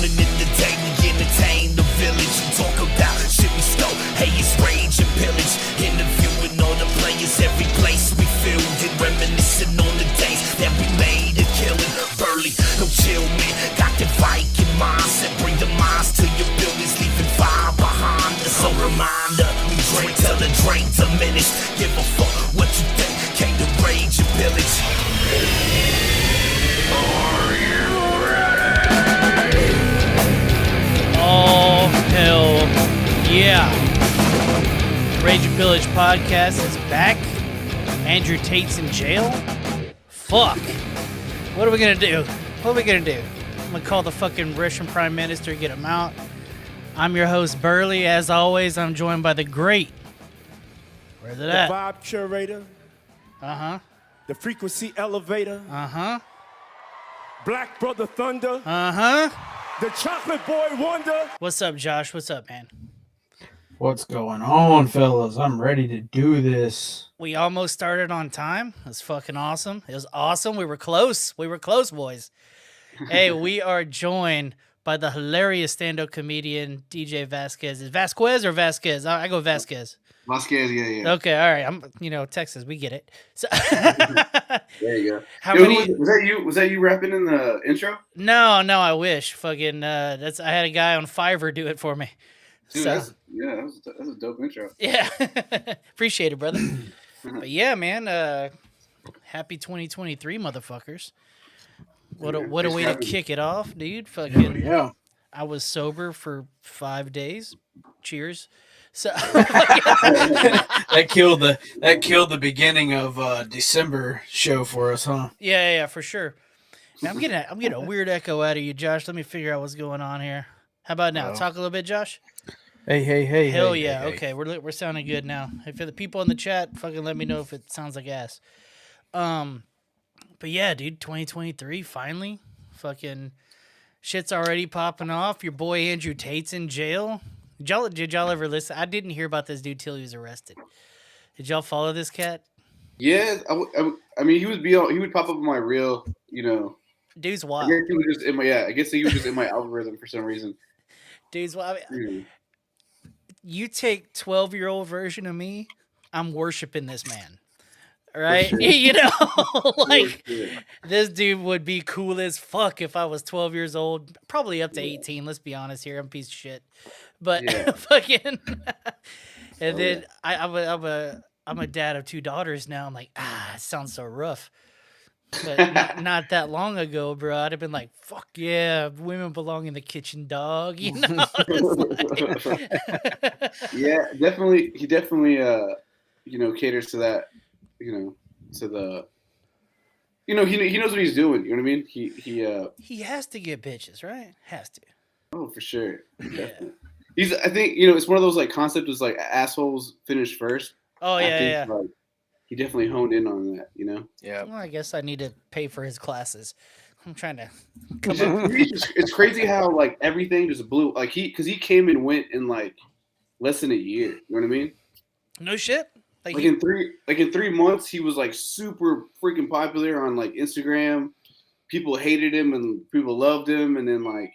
calling it the day we entertain the village and talk about shit we stole. Hey, it's rage and pillage. Interviewing all the players, every place we filled and reminiscing on the days that we made a killing. Burley, no chill, man. Got the Viking mindset. Bring the minds to your buildings, leaving fire behind us. So reminder, we drink till the drain diminish. Give a fuck what you think. Came to rage and pillage. Are you ready? Oh, hell yeah. Rage and Pillage podcast is back. Andrew Tate's in jail. Fuck. What are we gonna do? I'm gonna call the fucking Russian Prime Minister, get him out. I'm your host, Burley. As always, I'm joined by the great. Where's it at? The vibe curator. Uh-huh. The frequency elevator. Uh-huh. Black Brother Thunder. Uh-huh. The chocolate boy wonder. What's up, Josh? What's up, man? What's going on, fellas? I'm ready to do this. We almost started on time. It was fucking awesome. It was awesome. We were close. boys. Hey, we are joined by the hilarious stand-up comedian, Deejay Vasquez. Is Vasquez or Vasquez? I go Vasquez. Vasquez, yeah. Okay, all right. I'm, Texas, we get it. So, There you go. How Yo, many? was that you? Was that you rapping in the intro? No, I wish. Fucking, I had a guy on Fiverr do it for me. Dude, So, that's a dope intro. yeah, appreciate it, brother. But yeah, man. Happy 2023, motherfuckers. What a way to kick it off, dude. Fucking Yeah. I was sober for 5 days. Cheers. So That killed the beginning of December show for us, huh? yeah, for sure. Now, I'm getting a weird echo out of you, Josh. Let me figure out what's going on here. How about now? Talk a little bit, Josh. Hey. Hell hey, yeah. hey. Okay, we're sounding good now. If the people in the chat, fucking let me know if it sounds like ass. But yeah, dude, 2023 finally, fucking shit's already popping off. Your boy Andrew Tate's in jail. Did y'all ever listen? I didn't hear about this dude till he was arrested. Did y'all follow this cat? Yeah, I mean, he would pop up on my reel, Dude's I wild. guess he was just in my algorithm for some reason. Dude's wild. You take 12-year-old version of me, I'm worshiping this man. Right? Like, this dude would be cool as fuck if I was 12 years old. Probably up to 18, let's be honest here. I'm a piece of shit. But fucking... And then I'm a dad of 2 daughters now. I'm like, it sounds so rough. But not that long ago, bro, I'd have been like, fuck yeah, women belong in the kitchen, dog. Yeah, definitely. He definitely, caters to that. He knows what he's doing. You know what I mean? He has to get bitches, right? Has to. Oh, for sure. Yeah. I think it's one of those like concepts is like assholes finish first. Oh yeah. Like, he definitely honed in on that. Yeah. Well, I guess I need to pay for his classes. I'm trying to. It's crazy how like everything just blew. Like because he came and went in like less than a year. You know what I mean? No shit. Like in 3 months, he was like super freaking popular on like Instagram. People hated him and people loved him, and then like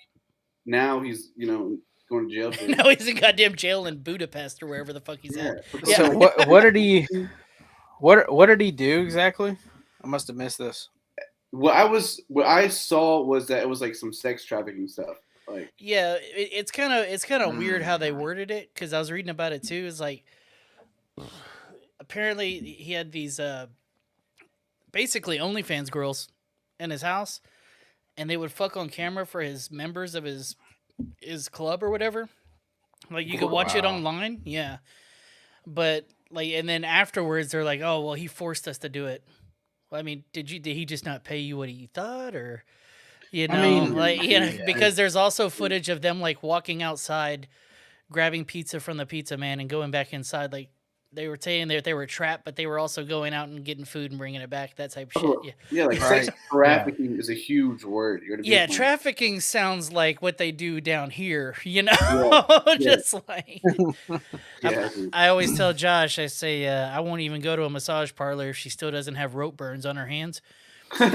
now he's going to jail. Now he's in goddamn jail in Budapest or wherever the fuck he's at. Yeah. So what did he do exactly? I must have missed this. What I saw was that it was like some sex trafficking stuff. Like yeah, it's kind of weird how they worded it because I was reading about it too. It's like apparently he had these basically OnlyFans girls in his house, and they would fuck on camera for his members of his club or whatever. Like you could watch it online, yeah. But like, and then afterwards they're like, "Oh, well, he forced us to do it." Well, I mean, did he just not pay you what he thought, or because there's also footage of them like walking outside, grabbing pizza from the pizza man and going back inside. Like they were saying that they were trapped, but they were also going out and getting food and bringing it back. That type of shit. Yeah, like sex trafficking is a huge word. Yeah, trafficking sounds like what they do down here, just like. I always tell Josh, I say, I won't even go to a massage parlor if she still doesn't have rope burns on her hands. How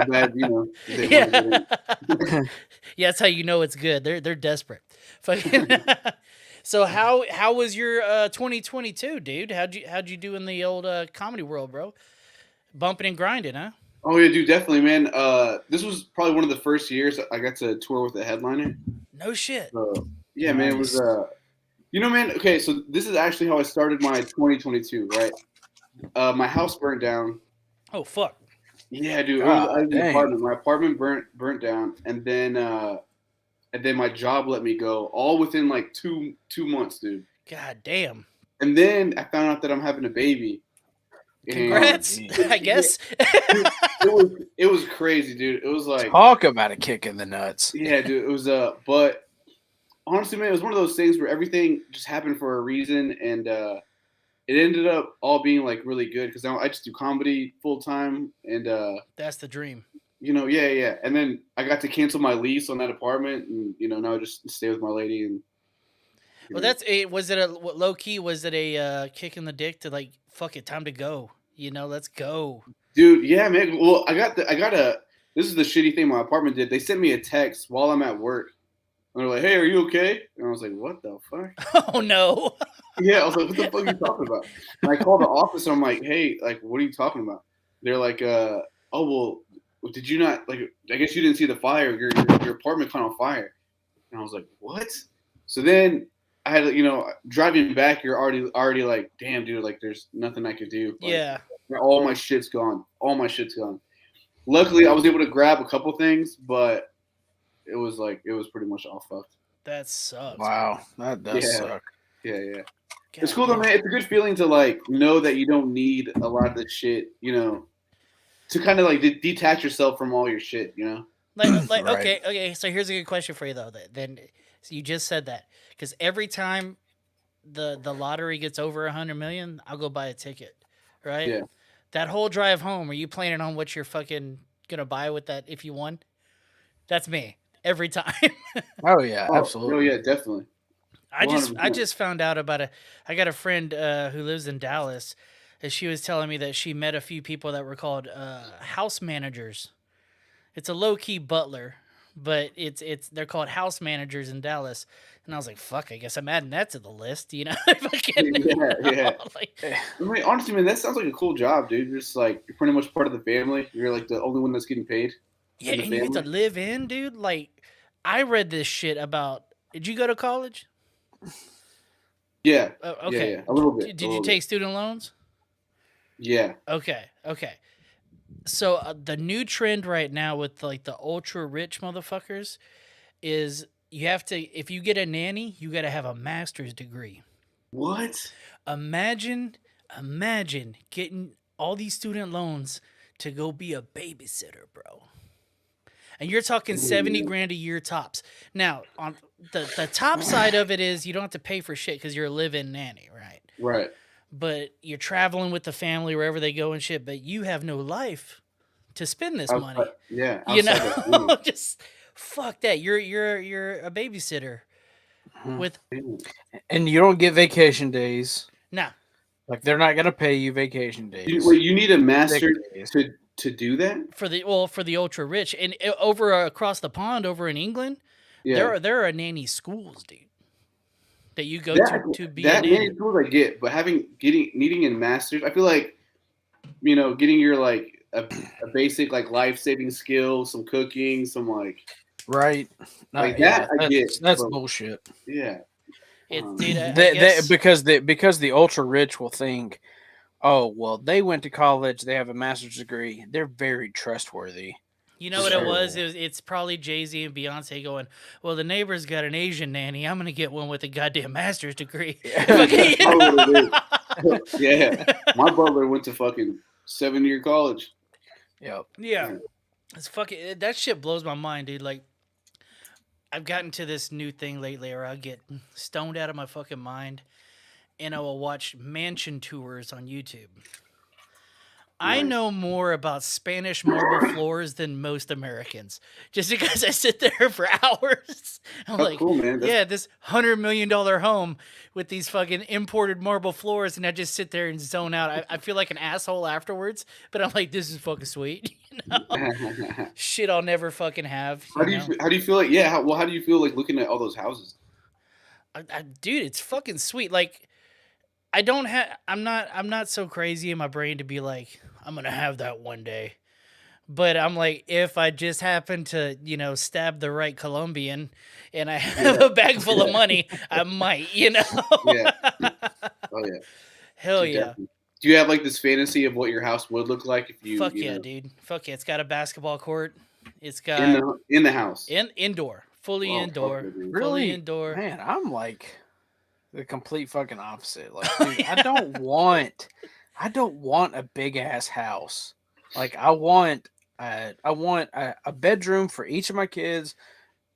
bad, they want to Yeah. get in. Yeah, that's how you know it's good. They're desperate. Fucking. So how was your 2022, dude? How'd you do in the old comedy world, bro? Bumping and grinding, huh? Oh yeah, dude, definitely, man. This was probably one of the first years I got to tour with a headliner. No shit. So yeah, man, it was man. Okay, so this is actually how I started my 2022, right? My house burnt down. Oh fuck. Yeah, dude. It God, was, I was in an dang. apartment. My apartment burnt down, and then my job let me go, all within like two months, dude. God damn. And then I found out that I'm having a baby. And Congrats, I guess. it was crazy, dude. It was like, Talk about a kick in the nuts. yeah, dude. It was but honestly, man, it was one of those things where everything just happened for a reason, and it ended up all being like really good because now I just do comedy full time, and That's the dream. yeah. And then I got to cancel my lease on that apartment, and now I just stay with my lady. And Well, that's a. Was it a low key? Was it a kick in the dick to like fuck it, time to go? Let's go. dude, yeah, man. Well, I got a. This is the shitty thing my apartment did. They sent me a text while I'm at work. And they're like, "Hey, are you okay?" And I was like, "What the fuck?" Oh no. Yeah, I was like, "What the fuck are you talking about?" And I called the office and I'm like, "Hey, like, what are you talking about?" They're like, "Oh, well, did you not like? I guess you didn't see the fire. Your apartment caught on fire." And I was like, "What?" So then I had, driving back, you're already like, "Damn, dude, like, there's nothing I could do." Like, Yeah. all my shit's gone. All my shit's gone. Luckily, I was able to grab a couple things, but it was pretty much all fucked. That sucks. Wow, that does suck. Yeah. God It's cool though, damn. man. It's a good feeling to like know that you don't need a lot of this shit, to kind of like detach yourself from all your shit, Like Right. okay. So here's a good question for you though. Then so you just said that because every time the lottery gets over 100 million, I'll go buy a ticket. Right. Yeah. That whole drive home, are you planning on what you're fucking gonna buy with that if you won? That's me every time. Oh yeah, Oh, absolutely. yeah, definitely. I 100%. just found out about I got a friend who lives in Dallas, and she was telling me that she met a few people that were called house managers. It's a low key butler, but they're called house managers in Dallas. And I was like, fuck, I guess I'm adding that to the list, Fucking, Yeah. like, I mean, honestly, man, that sounds like a cool job, dude. You're just like you're pretty much part of the family. You're like the only one that's getting paid. yeah, in the and you get to family. live in, dude. Like, I read this shit about. Did you go to college? Yeah. Okay. Yeah. A little bit. Did you take student loans? Yeah. Okay. So the new trend right now with like the ultra rich motherfuckers is you have to, if you get a nanny, you got to have a master's degree. What? Imagine getting all these student loans to go be a babysitter, bro. And you're talking 70 grand a year tops. Now, on the top side of it is you don't have to pay for shit because you're a live-in nanny, right? Right. But you're traveling with the family wherever they go and shit, but you have no life to spend this money. Yeah. You outside of the family. just fuck that. You're a babysitter with And you don't get vacation days. nah. Like they're not gonna pay you vacation days. You need a master days. to do that? For the ultra rich and over across the pond over in England, Yeah. there are nanny schools, dude, that you go to be a that nanny. many tools I get, but needing a master's, I feel like getting your like a basic like life saving skill, some cooking, some like Right. Like that I get, That's but- bullshit. yeah. It's dude, I They, guess, because the ultra rich will think, oh well, they went to college, they have a master's degree, they're very trustworthy. you know what it Sure. was? It's probably Jay-Z and Beyonce going, well, the neighbor's got an Asian nanny. I'm gonna get one with a goddamn master's degree. Fucking, you know? Probably is. Yeah. My butler went to fucking 7-year college. Yep. Yeah. It's fucking that shit blows my mind, dude. Like I've gotten to this new thing lately where I get stoned out of my fucking mind and I will watch mansion tours on YouTube. I know more about Spanish marble floors than most Americans, just because I sit there for hours. I'm Oh, like, cool, man. yeah, this $100 million home with these fucking imported marble floors, and I just sit there and zone out. I feel like an asshole afterwards, but I'm like, this is fucking sweet. You know? Shit I'll never fucking have. How do you feel like? Yeah. How do you feel like looking at all those houses? Dude, it's fucking sweet. Like, I'm not so crazy in my brain to be like, I'm gonna have that one day. But I'm like, if I just happen to, stab the right Colombian and I have a bag full of money, I might, Yeah. Oh yeah. Hell yeah. Definitely. Do you have like this fantasy of what your house would look like if you? Fuck you yeah, know, dude. Fuck yeah. It's got a basketball court. It's got in the house. indoor. Fully Oh, indoor. fuck yeah, dude. Really? Fully indoor. Man, I'm like the complete fucking opposite. Like, dude, I don't want a big ass house. Like, I want a bedroom for each of my kids,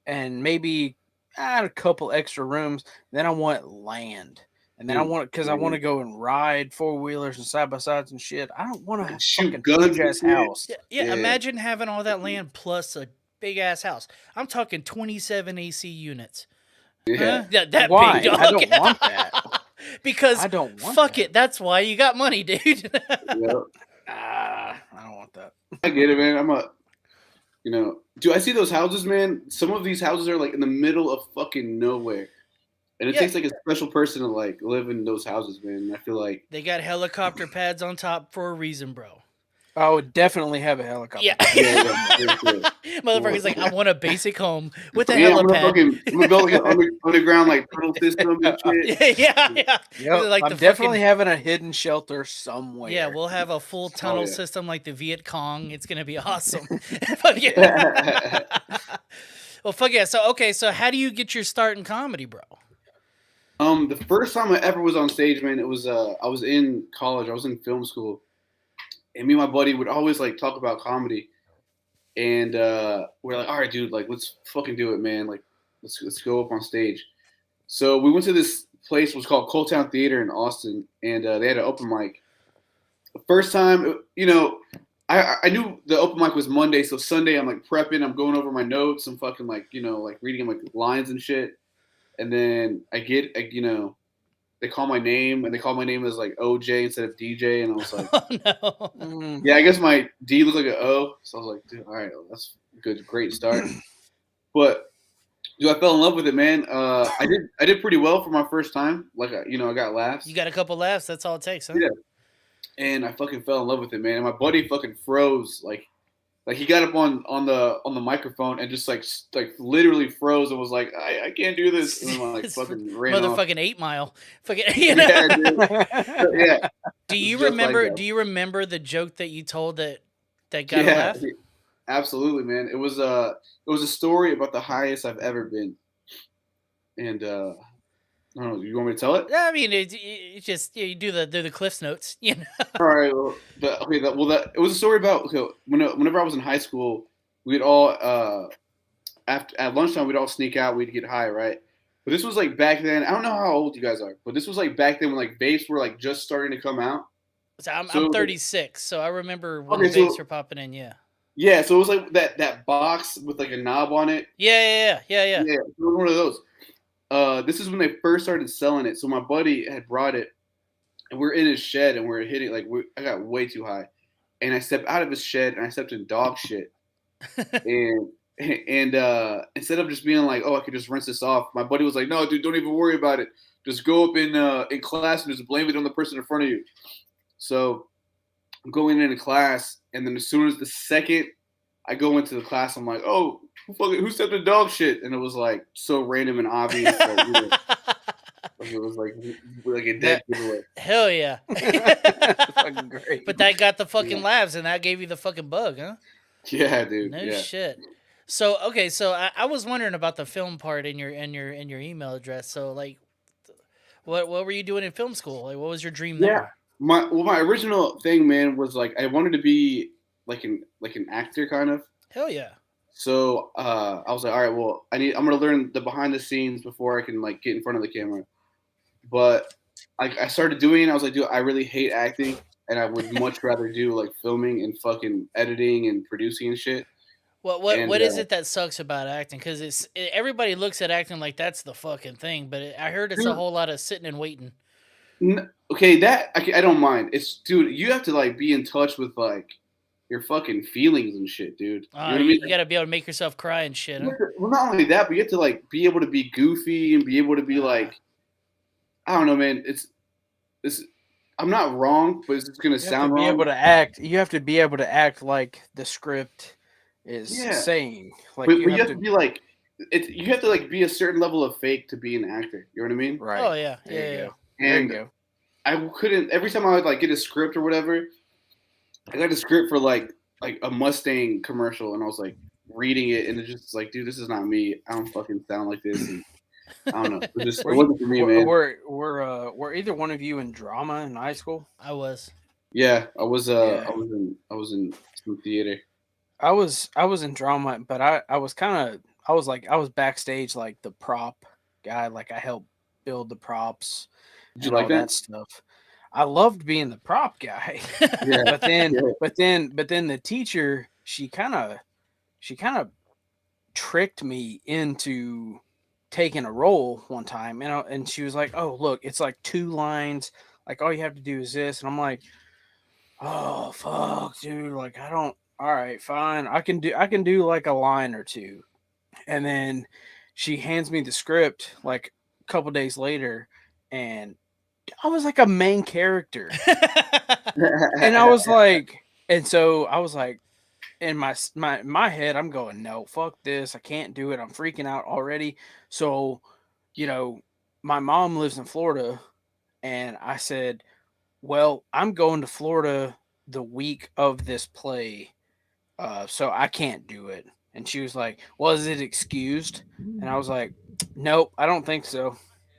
and maybe a couple extra rooms. Then I want land, and then I want to go and ride 4-wheelers and side by sides and shit. I don't want a Shoot fucking guns huge ass and shit. house. Yeah, imagine having all that land plus a big ass house. I'm talking 27 AC units. Yeah. Huh? That Why? big dog. I don't want that. Because I don't want fuck that. it. That's why you got money, dude. Yep. I don't want that. I get it, man. Do I see those houses, man? Some of these houses are like in the middle of fucking nowhere. And it Yeah. takes like a special person to like live in those houses, man. I feel like They got helicopter pads on top for a reason, bro. I would definitely have a helicopter. Yeah. Motherfucker's like, I want a basic home with a I'm helipad. gonna build like an underground like tunnel system and shit. yeah. Yep. Like I'm the definitely fucking- having a hidden shelter somewhere. Yeah, we'll have a full tunnel yeah. system like the Viet Cong. It's gonna be awesome. Fuck yeah. Well, fuck yeah. So how do you get your start in comedy, bro? The first time I ever was on stage, man, it was I was in college. I was in film school, and me and my buddy would always like talk about comedy, and we're like, all right, dude, like let's fucking do it, man. Like let's go up on stage. So we went to this place. It was called Cold Town Theater in Austin, and they had an open mic. The first time, I knew the open mic was Monday, so Sunday I'm like prepping. I'm going over my notes. I'm fucking like like reading like lines and shit. And then I get, they call my name, and they call my name as like OJ instead of DJ, and I was like, Oh no. yeah, I guess my D looked like an O, so I was like, dude, all right, well, that's a good, great start. But dude, I fell in love with it, man. I did pretty well for my first time. Like, I got laughs. You got a couple laughs. That's all it takes, huh? Yeah. And I fucking fell in love with it, man. And my buddy fucking froze, like he got up on the microphone and just like literally froze and was like, I can't do this. And then like fucking ran off. Motherfucking 8 Mile. Fucking, Yeah, dude. Yeah. Do you Just like remember? that. Do you remember the joke that you told that got a Yeah, laugh? absolutely, man. It was a story about the highest I've ever been. And I don't know, you want me to tell it? I mean, it's just you do the Cliff's notes, All right. Well, it was a story about whenever I was in high school, we'd all at lunchtime we'd all sneak out, we'd get high, right? But this was like back then. I don't know how old you guys are, but this was like back then when like vapes were like just starting to come out. So I'm So- 36, so I remember when Okay, the so- vapes were popping in. Yeah. Yeah, so it was like that box with like a knob on it. Yeah. Yeah, it was one of those. This is when they first started selling it. So my buddy had brought it, and we're in his shed, and we're hitting I got way too high, and I stepped out of his shed, and I stepped in dog shit, and instead of just being like, oh, I could just rinse this off, my buddy was like, no, dude, don't even worry about it. Just go up in class and just blame it on the person in front of you. So I'm going into class, and then as soon as the second I go into the class, I'm like, oh, who stepped in dog shit? And it was like so random and obvious. Like it was like a dead giveaway. Hell yeah. Fucking great. But that got the fucking laughs, and that gave you the fucking bug, huh? Yeah, dude. No yeah. shit. So okay, so I was wondering about the film part in your email address. So like, what were you doing in film school? Like, what was your dream there? My original thing, man, was like I wanted to be like an actor kind of. Hell yeah. So I was like, all right, well, I'm gonna learn the behind the scenes before I can like get in front of the camera. But I started doing it. I was like, dude, I really hate acting. and I would much rather do like filming and fucking editing and producing and shit. What is it that sucks about acting? Because everybody looks at acting like that's the fucking thing, but I heard it's a whole lot of sitting and waiting. Okay, that I don't mind. It's dude, you have to like be in touch with like your fucking feelings and shit, dude. You know what I mean? You got to be able to make yourself cry and shit. Huh? Well, not only that, but you have to like be able to be goofy and be able to be like, I don't know, man. It's I'm not wrong, but it's gonna sound wrong. Able to act. You have to be able to act like the script is saying. Like, but you have to be like, you have to like be a certain level of fake to be an actor. You know what I mean? Right. Oh yeah, There you go. And there you go. I couldn't. Every time I would like get a script or whatever, I got a script for like a Mustang commercial, and I was like reading it, and it's just like, dude, this is not me. I don't fucking sound like this. And I don't know. It wasn't for me, man. Were either one of you in drama in high school? I was. Yeah, I was. I was in some theater. I was in drama, but I was backstage like the prop guy. Like I helped build the props. Did you like that stuff? I loved being the prop guy. Yeah. but then the teacher, she kind of tricked me into taking a role one time, and she was like, "Oh, look, it's like 2 lines. Like all you have to do is this." And I'm like, "Oh, fuck, dude. Like I don't. All right, fine. I can do like a line or two." And then she hands me the script like a couple days later, and I was like a main character. And I was like, and so I was like, in my head, I'm going, no, fuck this. I can't do it. I'm freaking out already. So, my mom lives in Florida, and I said, well, I'm going to Florida the week of this play, so I can't do it. And she was like, well, is it excused? And I was like, nope, I don't think so.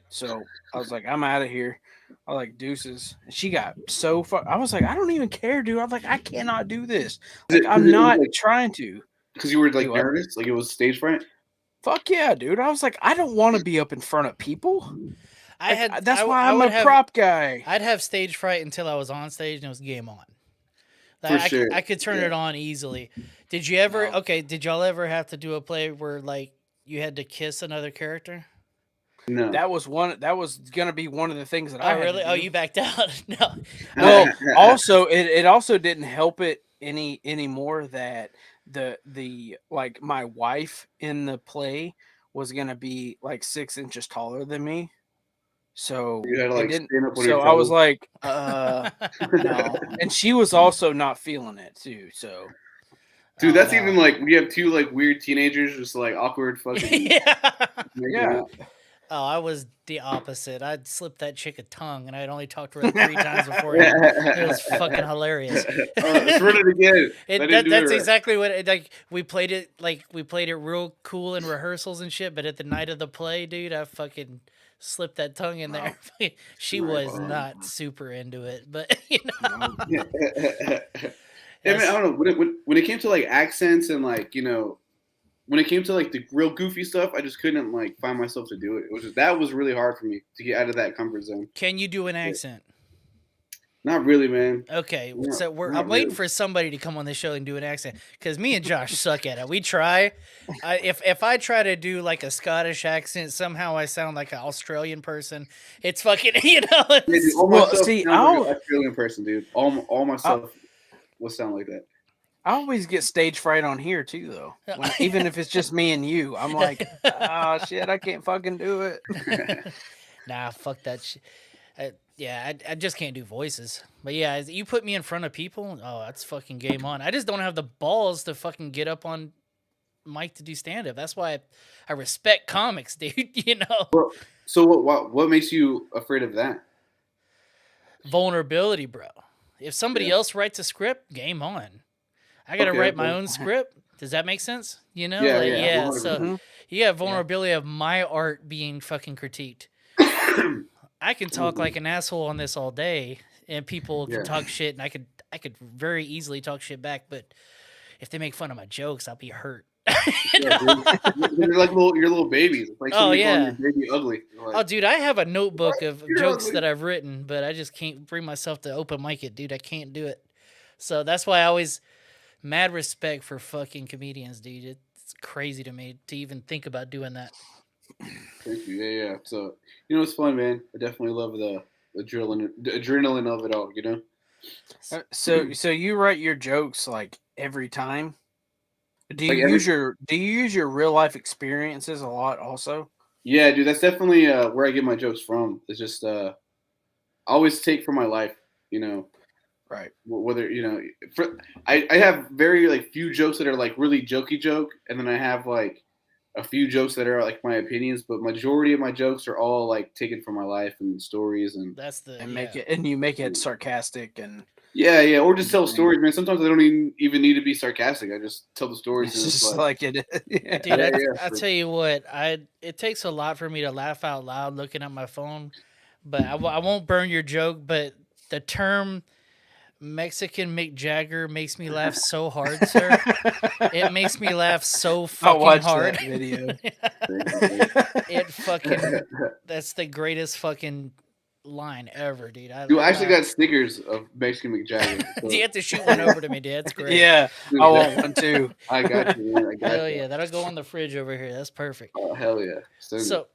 So I was like, I'm out of here. I was like, deuces. And she got so far. I was like, I don't even care, dude. I was like, I cannot do this. Like, I'm not trying to. Because you were like nervous? Like it was stage fright? Fuck yeah, dude. I was like, I don't want to be up in front of people. That's why I'm a prop guy. I'd have stage fright until I was on stage and it was game on. For sure. I could turn it on easily. Did you ever? No. Okay. Did y'all ever have to do a play where like you had to kiss another character? No. That was gonna be one of the things that I had really? to do. Oh, you backed out? No. Well, also it also didn't help it anymore that the like my wife in the play was gonna be like 6 inches taller than me. So you had to like stand up on so I was like, no. And she was also not feeling it too. So dude, that's even like we have 2 like weird teenagers just like awkward fucking yeah. Oh, I was the opposite. I'd slipped that chick a tongue, and I'd only talked to her 3 times before. It was fucking hilarious. Let's run it again. That's exactly what we played it real cool in rehearsals and shit. But at the night of the play, dude, I fucking slipped that tongue in there. She was not super into it, but Yeah, man, I don't know. When it came to like accents and like when it came to like the real goofy stuff, I just couldn't like find myself to do it. That was really hard for me to get out of that comfort zone. Can you do an accent? Not really, man. Okay, so I'm waiting for somebody to come on the show and do an accent because me and Josh suck at it. We try. If I try to do like a Scottish accent, somehow I sound like an Australian person. It's fucking I'm an Australian person, dude. All my stuff will sound like that. I always get stage fright on here too, though. Even if it's just me and you, I'm like, oh shit, I can't fucking do it. Nah, fuck that shit. I just can't do voices. But yeah, you put me in front of people, oh, that's fucking game on. I just don't have the balls to fucking get up on mic to do stand-up. That's why I respect comics, dude. Well, so what makes you afraid of that? Vulnerability, bro. If somebody else writes a script, game on. I got to write my own script. Does that make sense? Yeah. So you have vulnerability of my art being fucking critiqued. I can talk like an asshole on this all day, and people can talk shit, and I could very easily talk shit back. But if they make fun of my jokes, I'll be hurt. Yeah, dude. They're like your little babies. It's like Oh, somebody calling yeah. your baby ugly. You're Oh, like, dude, I have a notebook of You're jokes ugly. that I've written, but I just can't bring myself to open mic it, dude. I can't do it. So that's why I always mad respect for fucking comedians, dude. It's crazy to me to even think about doing that. Thank you. Yeah. So it's fun, man. I definitely love the adrenaline of it all. So you write your jokes like every time? Do you Like use your real life experiences a lot also? Yeah, dude. That's definitely where I get my jokes from. It's just I always take from my life. Right. Whether I have very like few jokes that are like really jokey joke, and then I have like a few jokes that are like my opinions, but majority of my jokes are all like taken from my life and stories and That's the You make it sarcastic and yeah, or just tell stories, man. Sometimes I don't even need to be sarcastic. I just tell the stories. it's And just like it. Yeah. dude. Yeah, I tell you what, it takes a lot for me to laugh out loud looking at my phone, but I won't burn your joke. But the term Mexican Mick Jagger makes me laugh so hard, sir. It makes me laugh so I'll fucking watch hard. that video. It fucking that's the greatest fucking line ever, dude. Dude, I actually got stickers of Mexican McJagger. So. You have to shoot one over to me, dude. That's great. Yeah, Dude, I want one too. I got you, man. I got Hell you. yeah, that'll go on the fridge over here. That's perfect. Oh, hell yeah. Send it. So,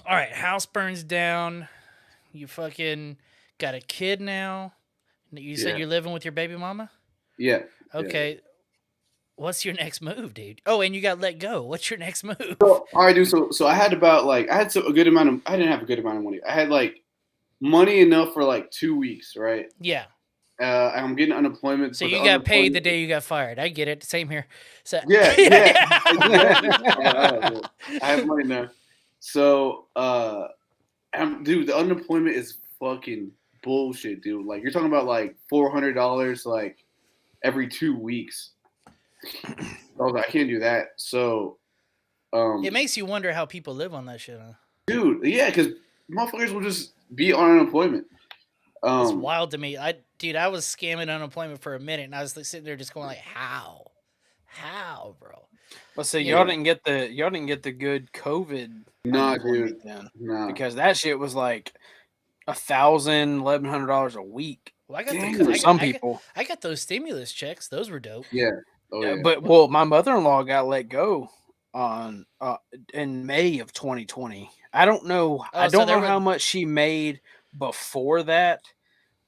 all right, house burns down. You fucking got a kid now. You said Yeah. you're living with your baby mama? Yeah. Okay. What's your next move, dude? Oh, and you got let go. What's your next move? So, all right, dude. So I had a good amount of. I didn't have a good amount of money. I had like money enough for like 2 weeks, right? Yeah. I'm getting unemployment. So but you the got paid the unemployment- day you got fired. I get it. Same here. So Yeah. Exactly. I have money now. So, dude, the unemployment is fucking bullshit, dude. Like you're talking about like $400 like every 2 weeks. I was like, I can't do that. So, it makes you wonder how people live on that shit, huh? dude, yeah, because motherfuckers will just be on unemployment. It's wild to me. I was scamming unemployment for a minute, and I was like, sitting there just going like, how, bro? Well, so Yeah. y'all didn't get the good COVID. Nah, unemployment dude. then, Nah. because that shit was like $1,000, $1,100 a week Well, I got Damn. for some people. I got those stimulus checks. Those were dope. Yeah. Oh, yeah. But my mother-in-law got let go on in May of 2020. I don't know. Oh, I so don't there know were- how much she made before that,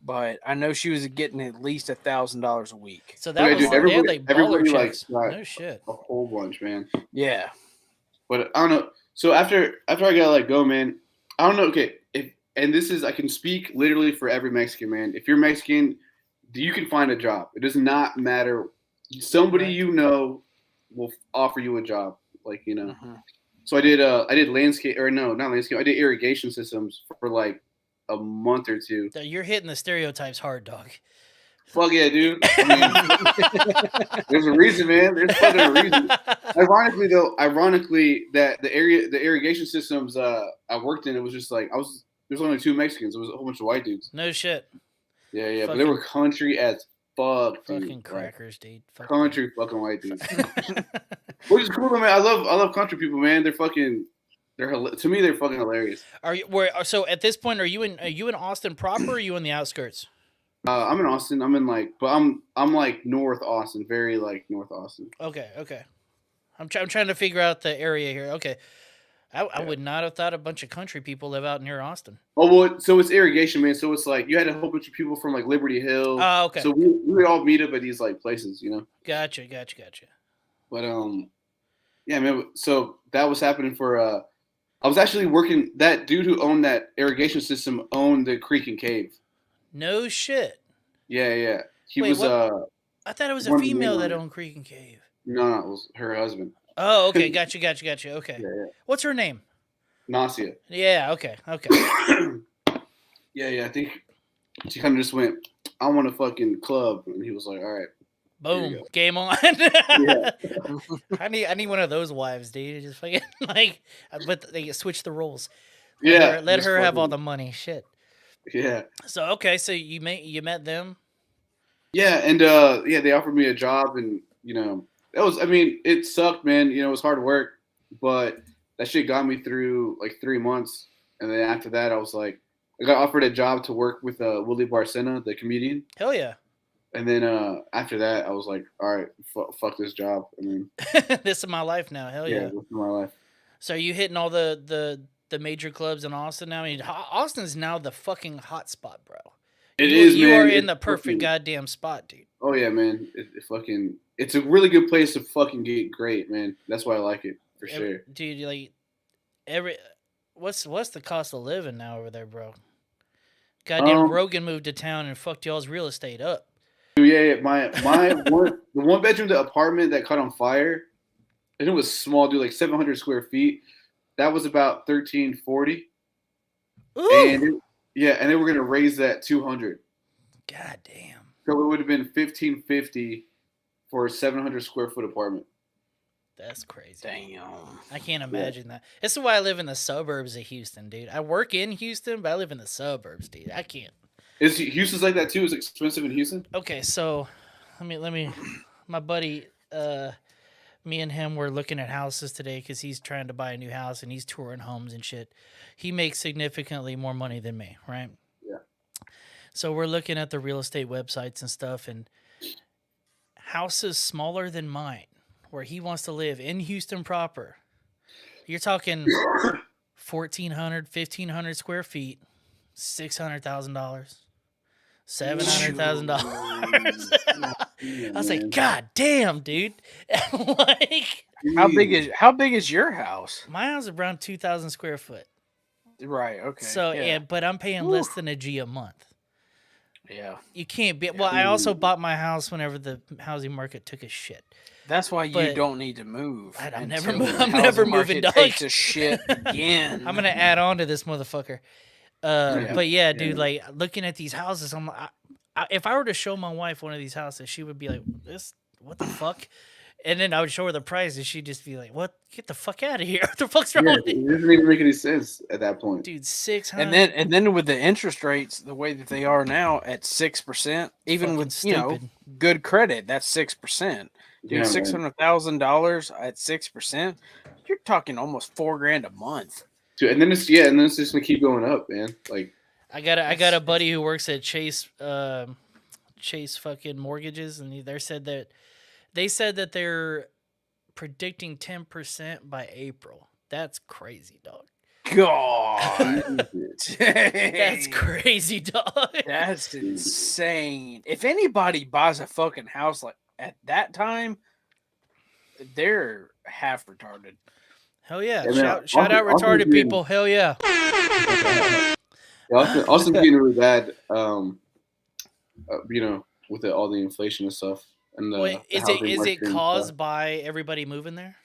but I know she was getting at least $1,000 a week. So that Yeah, was dude, they had like baller everybody, like, checks. got- No shit. A whole bunch, man. Yeah. But I don't know. So after I got let go, man, I don't know. Okay, I can speak literally for every Mexican, man. If you're Mexican, you can find a job. It does not matter. Somebody Right. you know will offer you a job. Like Mhm. So I did landscape, or no, not landscape. I did irrigation systems for like a month or two. You're hitting the stereotypes hard, dog. Fuck yeah, dude. I mean, there's a reason, man. There's fucking a reason. Ironically, that the irrigation systems I worked in, it was just like there's only 2 Mexicans. It was a whole bunch of white dudes. No shit. Yeah, but they were country as fuck, dude. Fucking Like, crackers, dude. Fuck country fucking white dudes. Which is cool, man. I love country people, man. They're fucking. To me, they're fucking hilarious. So at this point, are you in Austin proper, or are you in the outskirts? I'm in Austin. I'm in I'm like North Austin, very like North Austin. Okay. I'm trying to figure out the area here. Okay. I would not have thought a bunch of country people live out near Austin. Oh well, so it's irrigation, man. So it's like you had a whole bunch of people from like Liberty Hill. Oh, okay. So we would all meet up at these like places, Gotcha. But yeah, man. So that was happening for I was actually working. That dude who owned that irrigation system owned the creek and cave. No shit. Yeah. He Wait, was what? I thought it was a one of the female main that owners. owned Creek and Cave. No, it was her husband. Oh, okay. Gotcha. Okay. Yeah. What's her name? Nasia. Yeah. Okay. Yeah. I think she kind of just went, I want a fucking club, and he was like, all right. Boom. go. Game on. Yeah. I need one of those wives, dude. Just fucking like, but they switch the roles. Yeah. Let just her have all fucking- the money. Shit. Yeah. So okay, so you met them. Yeah, and they offered me a job, and that was. I mean, it sucked, man. You know, it was hard work, but that shit got me through like 3 months, and then after that, I was like, I got offered a job to work with Willie Barcena, the comedian. Hell yeah. And then after that, I was like, all right, fuck this job. I mean, This is my life now. Hell yeah. this is my life. So are you hitting all the major clubs in Austin now? I mean, Austin's now the fucking hot spot, bro. You man. are in the perfect goddamn spot, dude. Oh yeah, man. It's a really good place to fucking get great, man. That's why I like it for sure. Dude, like what's the cost of living now over there, bro? Goddamn Rogan moved to town and fucked y'all's real estate up. Yeah. The one bedroom, the apartment that caught on fire, and it was small, dude, like 700 square feet. That was about $1,340. And they were gonna raise that 200. God damn. So it would have been $1,550 for a 700 square foot apartment. That's crazy. Damn. I can't imagine that. This is why I live in the suburbs of Houston, dude. I work in Houston, but I live in the suburbs, dude. I can't. Is Houston's like that too? Is it expensive in Houston? Okay, so let me my buddy me and him were looking at houses today because he's trying to buy a new house and he's touring homes and shit. He makes significantly more money than me, right? Yeah. So we're looking at the real estate websites and stuff, and houses smaller than mine, where he wants to live in Houston proper. You're talking 1,400, 1,500 square feet, $600,000, $700,000. I was like, God damn, dude! Like, how big is your house? my house is around 2,000 square foot. Right. Okay. So but I'm paying less than a G a month. Yeah. You can't be. Well, I also bought my house whenever the housing market took a shit. That's why you don't need to move. I'm until never the housing moving, market dog. takes a shit again. I'm gonna add on to this motherfucker. But yeah, dude, like looking at these houses, I'm like, if I were to show my wife one of these houses, she would be like, what the fuck? And then I would show her the price, and she'd just be like, "What? Get the fuck out of here! What the fuck's wrong with It you?" doesn't even make any sense at that point, Dude? 600. And then with the interest rates the way that they are now at 6%, even with stupid. good credit, that's 6%. Dude, $600,000 at 6%, you're talking almost $4,000 a month. dude. And then it's just gonna keep going up, man. Like I got a buddy who works at Chase fucking mortgages, and they said that they're predicting 10% by April. That's crazy, dog. God, That's crazy, dog. That's insane. If anybody buys a fucking house like at that time, they're half retarded. Hell yeah! Yeah, Shout out retarded people. Hell yeah! Austin's getting really bad. With all the inflation and stuff. And Wait, is it caused by everybody moving there?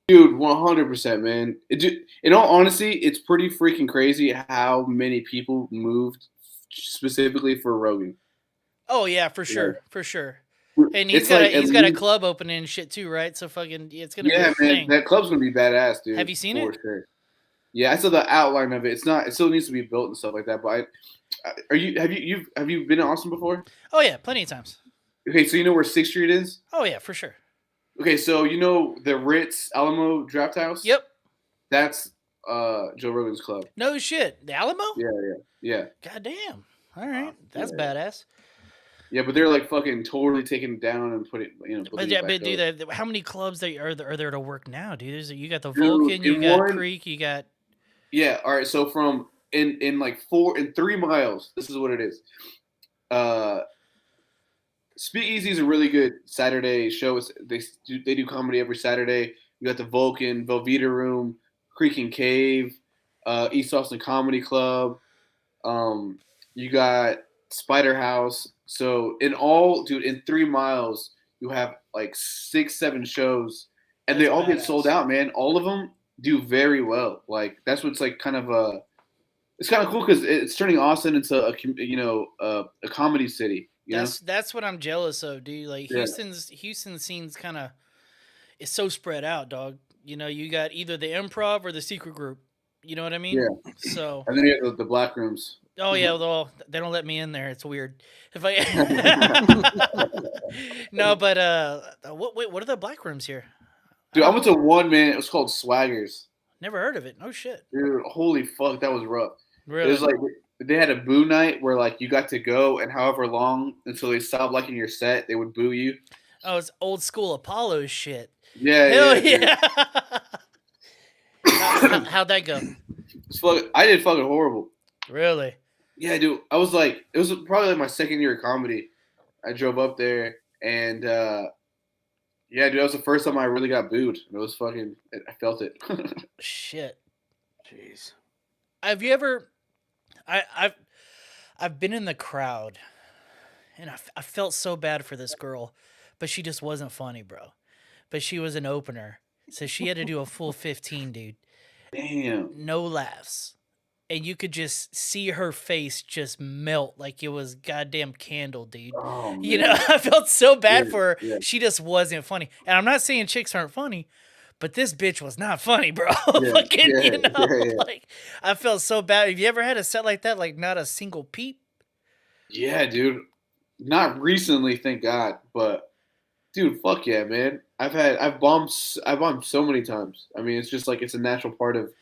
Dude, 100%, man. In all honesty, it's pretty freaking crazy how many people moved specifically for Rogan. Oh yeah, for sure. And he's got a club opening and shit too, right? So fucking it's gonna be a thing. That club's gonna be badass, dude. Have you seen it? Sure. Yeah, I saw the outline of it. It still needs to be built and stuff like that. But have you been in Austin before? Oh yeah, plenty of times. Okay, so you know where 6th Street is? Oh yeah, for sure. Okay, so you know the Ritz Alamo Draft House? Yep. That's Joe Rogan's club. No shit. The Alamo? Yeah. God damn. All right. That's badass. Yeah, but they're like fucking totally taking it down and put it, dude, how many clubs are there to work now, dude? You got the Vulcan, you got Creek, you got. Yeah. All right. So from in 3 miles, this is what it is. Speakeasy is a really good Saturday show. They do comedy every Saturday. You got the Vulcan, Velveeta Room, Creek and Cave, East Austin Comedy Club. You got Spider House. So in all, dude, in 3 miles, you have like 6-7 shows, and they all get sold out, man. All of them do very well. Like that's what's like kind of it's kind of cool because it's turning Austin into a comedy city. That's what I'm jealous of, dude. Like Houston scene's kind of it's so spread out, dog. You got either the Improv or the Secret Group. You know what I mean? Yeah. So and then you have the Black Rooms. Oh yeah, well they don't let me in there. It's weird. If I no, but what are the black rooms here? Dude, I went to one, man. It was called Swaggers. Never heard of it. No shit. Dude, holy fuck, that was rough. Really? It was like they had a boo night where like you got to go and however long until they stopped liking your set, they would boo you. Oh, it's old school Apollo shit. Yeah, Hell yeah. yeah. How'd that go? I did fucking horrible. Really? Yeah, dude. I was like, it was probably like my second year of comedy. I drove up there and yeah, dude, that was the first time I really got booed. It was fucking, I felt it. Shit. Jeez. Have you ever? I've been in the crowd, and I felt so bad for this girl, but she just wasn't funny, bro. But she was an opener, so she had to do a full 15, dude. Damn. No laughs, and you could just see her face just melt like it was goddamn candle, dude. Oh, man. You know, I felt so bad Yeah, for her. yeah. She just wasn't funny, and I'm not saying chicks aren't funny. But this bitch was not funny, bro. Yeah, Fucking, yeah, you know, yeah. like I felt so bad. Have you ever had a set like that? Like not a single peep? Yeah, dude. Not recently, thank God. But dude, fuck yeah, man. I've bombed so many times. I mean, it's just like it's a natural part of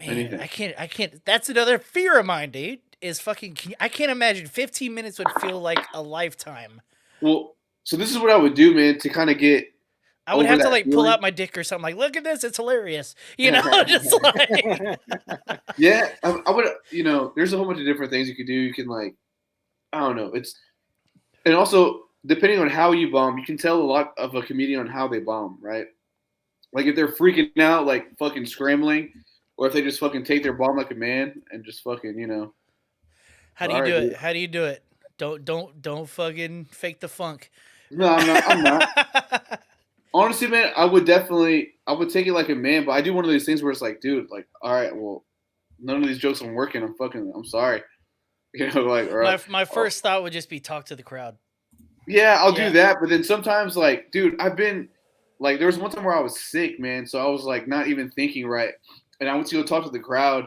Man, anything. I can't. That's another fear of mine, dude. Is fucking. I can't imagine 15 minutes would feel like a lifetime. Well, so this is what I would do, man, to kind of get I would over have to that like pull feeling. out my dick or something. Like, look at this, it's hilarious. You know, just like. Yeah, I would. You know, there's a whole bunch of different things you could do. You can like, I don't know. And also depending on how you bomb, you can tell a lot of a comedian on how they bomb, right? Like if they're freaking out, like fucking scrambling, or if they just fucking take their bomb like a man and just fucking, you know. How do you All do right, it? dude. How do you do it? Don't fucking fake the funk. No, I'm not. Honestly, man, I would take it like a man, but I do one of these things where it's like, dude, like, all right, well, none of these jokes are working. I'm sorry. You know, like, or My first thought would just be talk to the crowd. yeah, I'll Yeah. do that. But then sometimes, like, dude, I've been like, there was one time where I was sick, man. So I was like, not even thinking right. And I went to go talk to the crowd,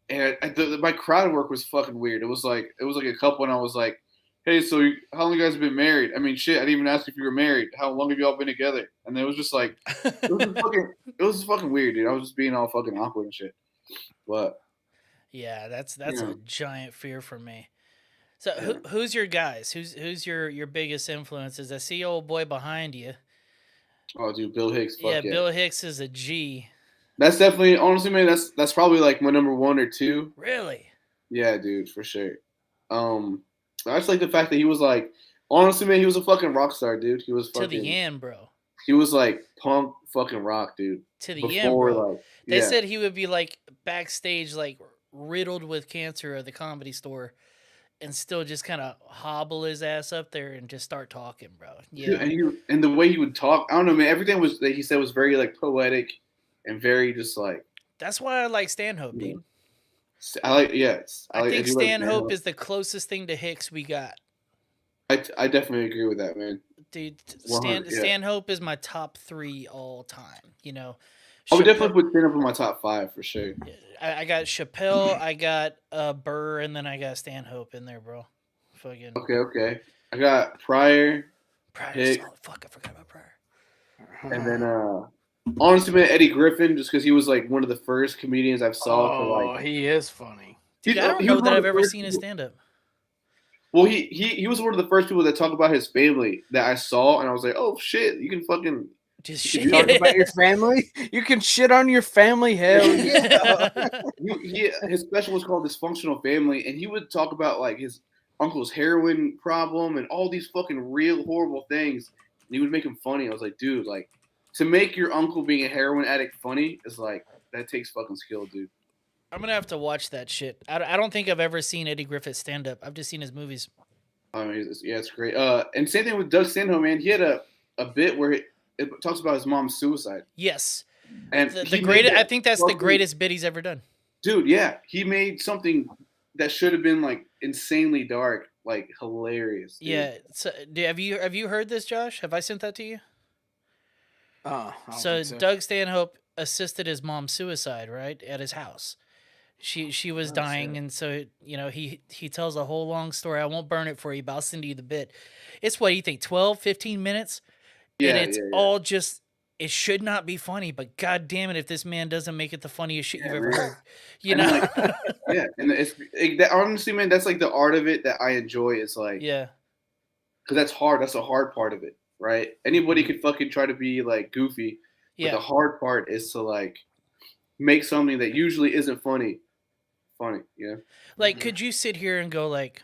and my crowd work was fucking weird. It was like a couple, and I was like, hey, so how long you guys been married? I mean, shit, I didn't even ask if you were married. How long have y'all been together? And it was just like, it was fucking weird, dude. I was just being all fucking awkward and shit. But Yeah, that's Yeah. a giant fear for me. So who's your guys? Who's your biggest influences? I see old boy behind you. oh, dude, Bill Hicks, fuck Yeah, yeah. Bill Hicks is a G. That's definitely, honestly, man, that's probably like my number 1 or 2. Really? Yeah, dude, for sure. I just like the fact that he was like, honestly, man, he was a fucking rock star, dude. He was To fucking, the end, bro. he was like punk fucking rock, dude. To the end, bro. Like, They yeah. said he would be like backstage, like riddled with cancer at the Comedy Store, and still just kind of hobble his ass up there and just start talking, bro. Dude, Yeah. and the way he would talk, I don't know, man. Everything that he said was very like poetic and very just like That's why I like Stanhope, dude. I like. Yes, I think do like Stanhope is the closest thing to Hicks we got. I definitely agree with that, man. Dude, 100, yeah. Stanhope is my top 3 all time. You know, I would Chappelle- definitely put stand up in my top 5 for sure. I got Chappelle, I got Burr, and then I got Stanhope in there, bro. Fucking Okay. I got Pryor, Pryor. Hick. Fuck, I forgot about Pryor. and then honestly, man, Eddie Griffin, just because he was like one of the first comedians I've saw to Oh, like. he is funny. Dude, I don't he know was that one of I've the ever first seen his people- stand up. Well, he was one of the first people that talked about his family that I saw, and I was like, oh shit, you can fucking. Just You shit. Talk about your family. You can shit on your family. Hell yeah. His special was called Dysfunctional Family, and he would talk about like his uncle's heroin problem and all these fucking real horrible things, and he would make him funny. I was like, dude, like to make your uncle being a heroin addict funny is like that takes fucking skill, dude. I'm gonna have to watch that shit. I don't think I've ever seen Eddie Griffith stand up. I've just seen his movies. I mean, it's great. And same thing with Doug Stanhope, man. He had a bit where it talks about his mom's suicide, Yes, and the he made greatest. that I think that's the fucking- greatest bit he's ever done. Dude, yeah, he made something that should have been like insanely dark, like hilarious. Dude. Yeah. So, have you heard this, Josh? Have I sent that to you? I don't So think Doug Stanhope assisted his mom's suicide, right, at his house. She was dying, and so he tells a whole long story. I won't burn it for you, but I'll send you the bit. It's what do you think, 12, 15 minutes, and it's all just. It should not be funny, but god damn it, if this man doesn't make it the funniest shit you've ever heard, and honestly, man, that's like the art of it that I enjoy. Is like, because that's hard. That's a hard part of it, right? Anybody could fucking try to be like goofy, but the hard part is to like make something that usually isn't funny. Like, could you sit here and go like,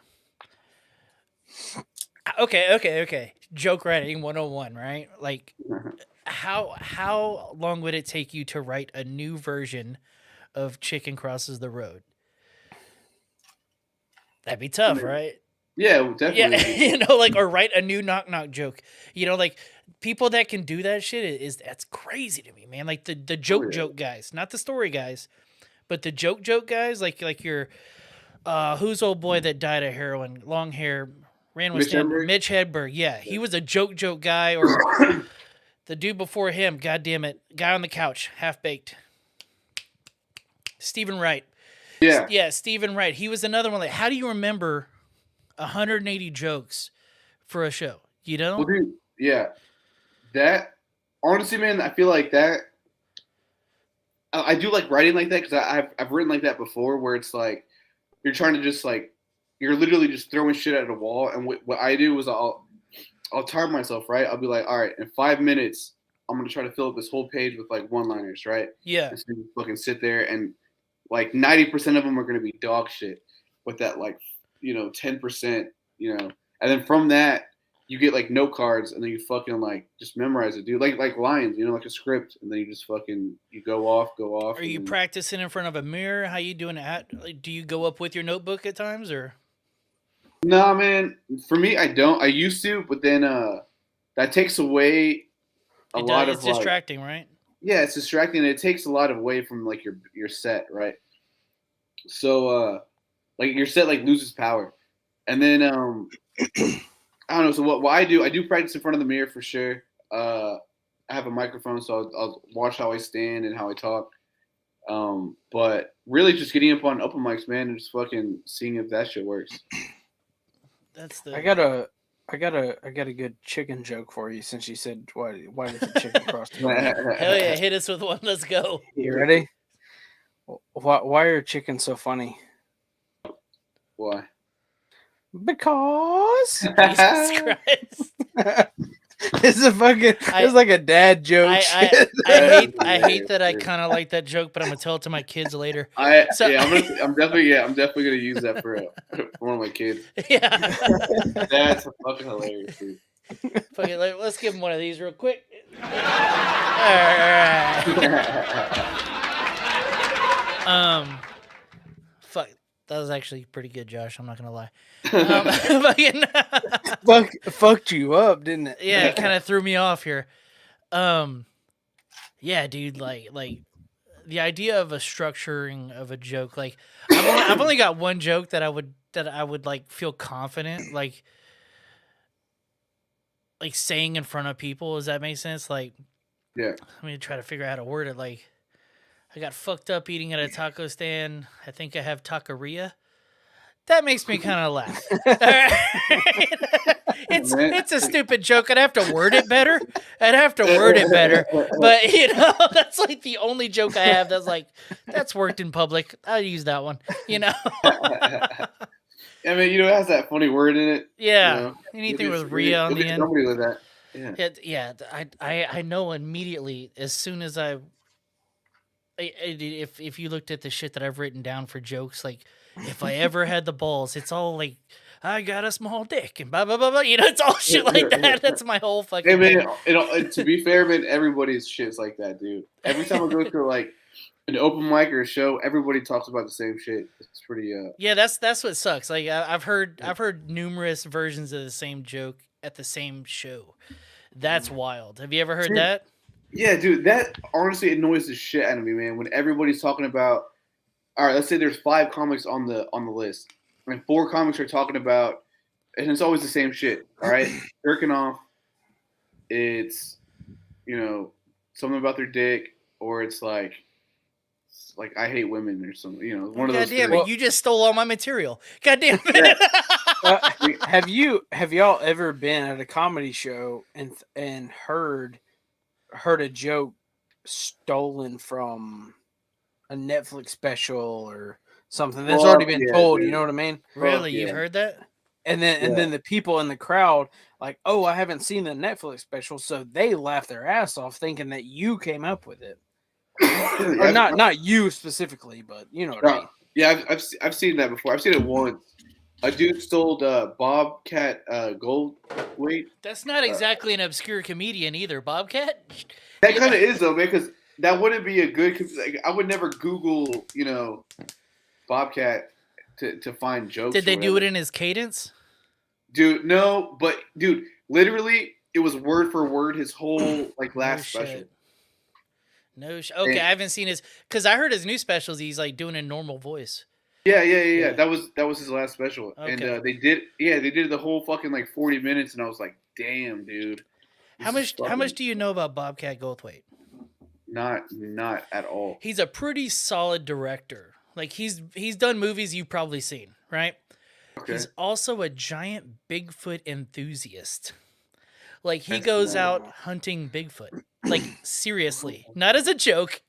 okay, joke writing 101, right? Like. How long would it take you to write a new version of Chicken Crosses the Road? That'd be tough, right? Yeah, definitely. Yeah, or write a new knock knock joke. People that can do that shit that's crazy to me, man. Like the joke guys, not the story guys, but the joke guys, like your who's old boy that died of heroin, long hair, ran with Mitch Hedberg. Yeah, he was a joke guy, or the dude before him, god damn it, guy on the couch, half baked. Stephen Wright. Yeah, Stephen Wright. He was another one. Like, how do you remember 180 jokes for a show? Well, dude, yeah. That, honestly, man, I feel like that. I do like writing like that because I've written like that before, where it's like you're trying to just like you're literally just throwing shit at a wall, and what I do is I'll time myself, right? I'll be like, all right, in 5 minutes, I'm going to try to fill up this whole page with like one-liners, right? Yeah. And so you fucking sit there and like 90% of them are going to be dog shit with that like, 10%, and then from that, you get like note cards and then you fucking like just memorize it, dude. Like lines, like a script, and then you just fucking, you go off. Are you practicing in front of a mirror? How you doing it? Like, do you go up with your notebook at times or? No, man. For me, I don't. I used to, but then that takes away a lot of. It's distracting, right? Yeah, it's distracting. And it takes a lot away from like your set, right? So like your set like loses power, and then I don't know. So what I do practice in front of the mirror for sure. I have a microphone, so I'll watch how I stand and how I talk. But really, just getting up on open mics, man, and just fucking seeing if that shit works. I got a good chicken joke for you, since you said why did the chicken cross the road? Hell yeah, hit us with one. Let's go. You ready? Why are chickens so funny? Why? Because Jesus Christ. It's like a dad joke. I hate that I kind of like that joke, but I'm gonna tell it to my kids later. I'm definitely gonna use that for one of my kids. Yeah, that's fucking hilarious, dude. Fucking, let's give him one of these real quick. All right. Fuck. That was actually pretty good, Josh. I'm not gonna lie. Fucked you up, didn't it? Yeah, it kind of threw me off here. Yeah, dude. Like the idea of a structuring of a joke. Like, I've only got one joke that I would like feel confident like saying in front of people. Does that make sense? Like, yeah. I'm gonna try to figure out how to word it. Like, I got fucked up eating at a taco stand. I think I have taqueria. That makes me kind of laugh. It's a stupid joke. I'd have to word it better. But that's like the only joke I have that's worked in public. I'll use that one. I mean, it has that funny word in it. Yeah. Anything with Rhea on the end. Somebody with that. Yeah. I know immediately as soon as if you looked at the shit that I've written down for jokes, like if I ever had the balls, it's all like I got a small dick and blah blah blah blah. It's all shit like that. That's my whole fucking. Hey man, to be fair, man, everybody's shit's like that, dude. Every time I go to like an open mic or a show, everybody talks about the same shit. It's pretty. Yeah, that's what sucks. Like I've heard numerous versions of the same joke at the same show. That's wild. Have you ever heard that? Yeah, dude, that honestly annoys the shit out of me, man. When everybody's talking about, all right, let's say there's 5 comics on the list, and 4 comics are talking about, and it's always the same shit. All right, jerking off. It's, something about their dick, or it's like like I hate women or something. You know, one of God those. damn things. it! You just stole all my material. God damn it! Have y'all ever been at a comedy show and heard a joke stolen from a Netflix special or something that's already been told? dude. You know what I mean? Really, yeah. you've heard that? And then the people in the crowd like, oh, I haven't seen the Netflix special, so they laugh their ass off thinking that you came up with it, or not you specifically, but you know what I mean. Yeah, I've seen that before. I've seen it once. A dude stole Bobcat gold weight. That's not exactly an obscure comedian either, Bobcat. That kind of is though, man, because that wouldn't be a good. Like, I would never Google, Bobcat to find jokes. Did they do it in his cadence? Dude, no, but dude, literally, it was word for word his whole last special. Okay, I haven't seen his because I heard his new specials. He's like doing a normal voice. Yeah. That was his last special, Okay. and they did the whole fucking 40 minutes, and I was like, damn, dude. How much do you know about Bobcat Goldthwait? Not at all. He's a pretty solid director. Like he's done movies you've probably seen, right? Okay. He's also a giant Bigfoot enthusiast. Like he goes out hunting Bigfoot. Like seriously, not as a joke.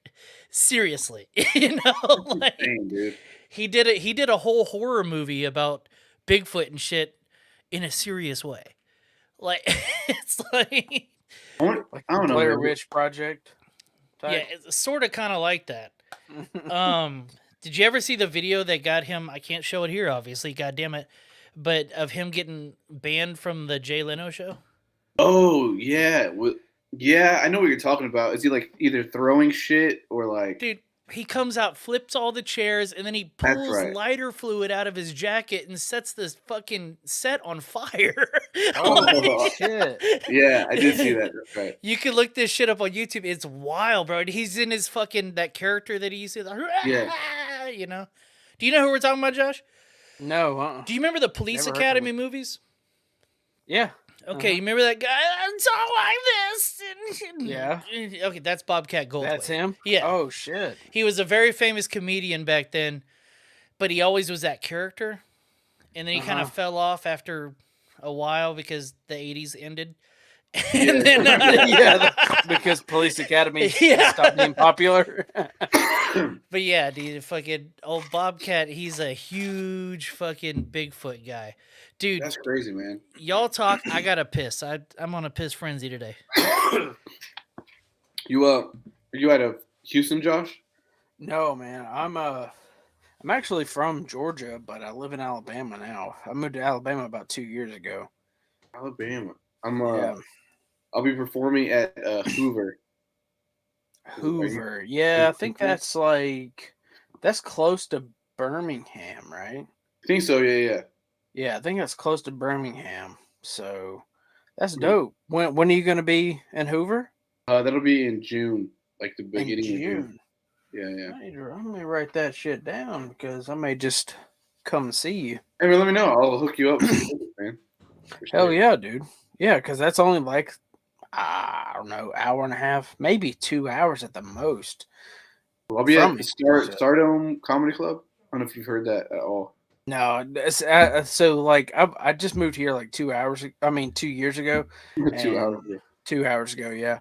Seriously, like Dang, dude. he did a whole horror movie about Bigfoot and shit in a serious way. Like it's like I don't know. Blair Man. Witch Project. Yeah, it's sort of kind of like that. Did you ever see the video that got him? I can't show it here, obviously. God damn it! But of him getting banned from the Jay Leno show. Oh yeah, yeah. I know what you're talking about. Is he either throwing shit or Dude, he comes out, flips all the chairs, and then he pulls lighter fluid out of his jacket and sets this fucking set on fire. Oh shit! Yeah, I did see that. That's right. You can look this shit up on YouTube. It's wild, bro. He's in his fucking that character that he used to. Yeah. Do you know who we're talking about, Josh? No. Do you remember the Police Never heard Academy movies? Yeah. Okay, you remember that guy? I'm so like this. Yeah. Okay, that's Bobcat Goldthwait. That's him? Yeah. Oh, shit. He was a very famous comedian back then, but he always was that character. And then he kind of fell off after a while because the 80s ended. And then, because Police Academy stopped being popular. But yeah, dude, fucking old Bobcat, he's a huge fucking Bigfoot guy. Dude, That's crazy, man. y'all talk. I gotta piss. I'm on a piss frenzy today. You are you out of Houston, Josh? No, man. I'm actually from Georgia, but I live in Alabama now. I moved to Alabama about 2 years ago. Alabama. I'll be performing at Hoover. Hoover. Yeah, I think that's close to Birmingham, right? I think so. Yeah. Yeah, I think that's close to Birmingham. So that's dope. When are you going to be in Hoover? That'll be in June, the beginning In of June. June. Yeah. I'm going to write that shit down because I may just come and see you. Hey, man, let me know. I'll hook you up, man. Hell yeah, dude. Yeah, because that's only I don't know, hour and a half, maybe 2 hours at the most. I'll be at Stardome Comedy Club. I don't know if you've heard that at all. No, so I just moved here 2 hours. 2 years ago. 2 hours ago. 2 hours ago, yeah.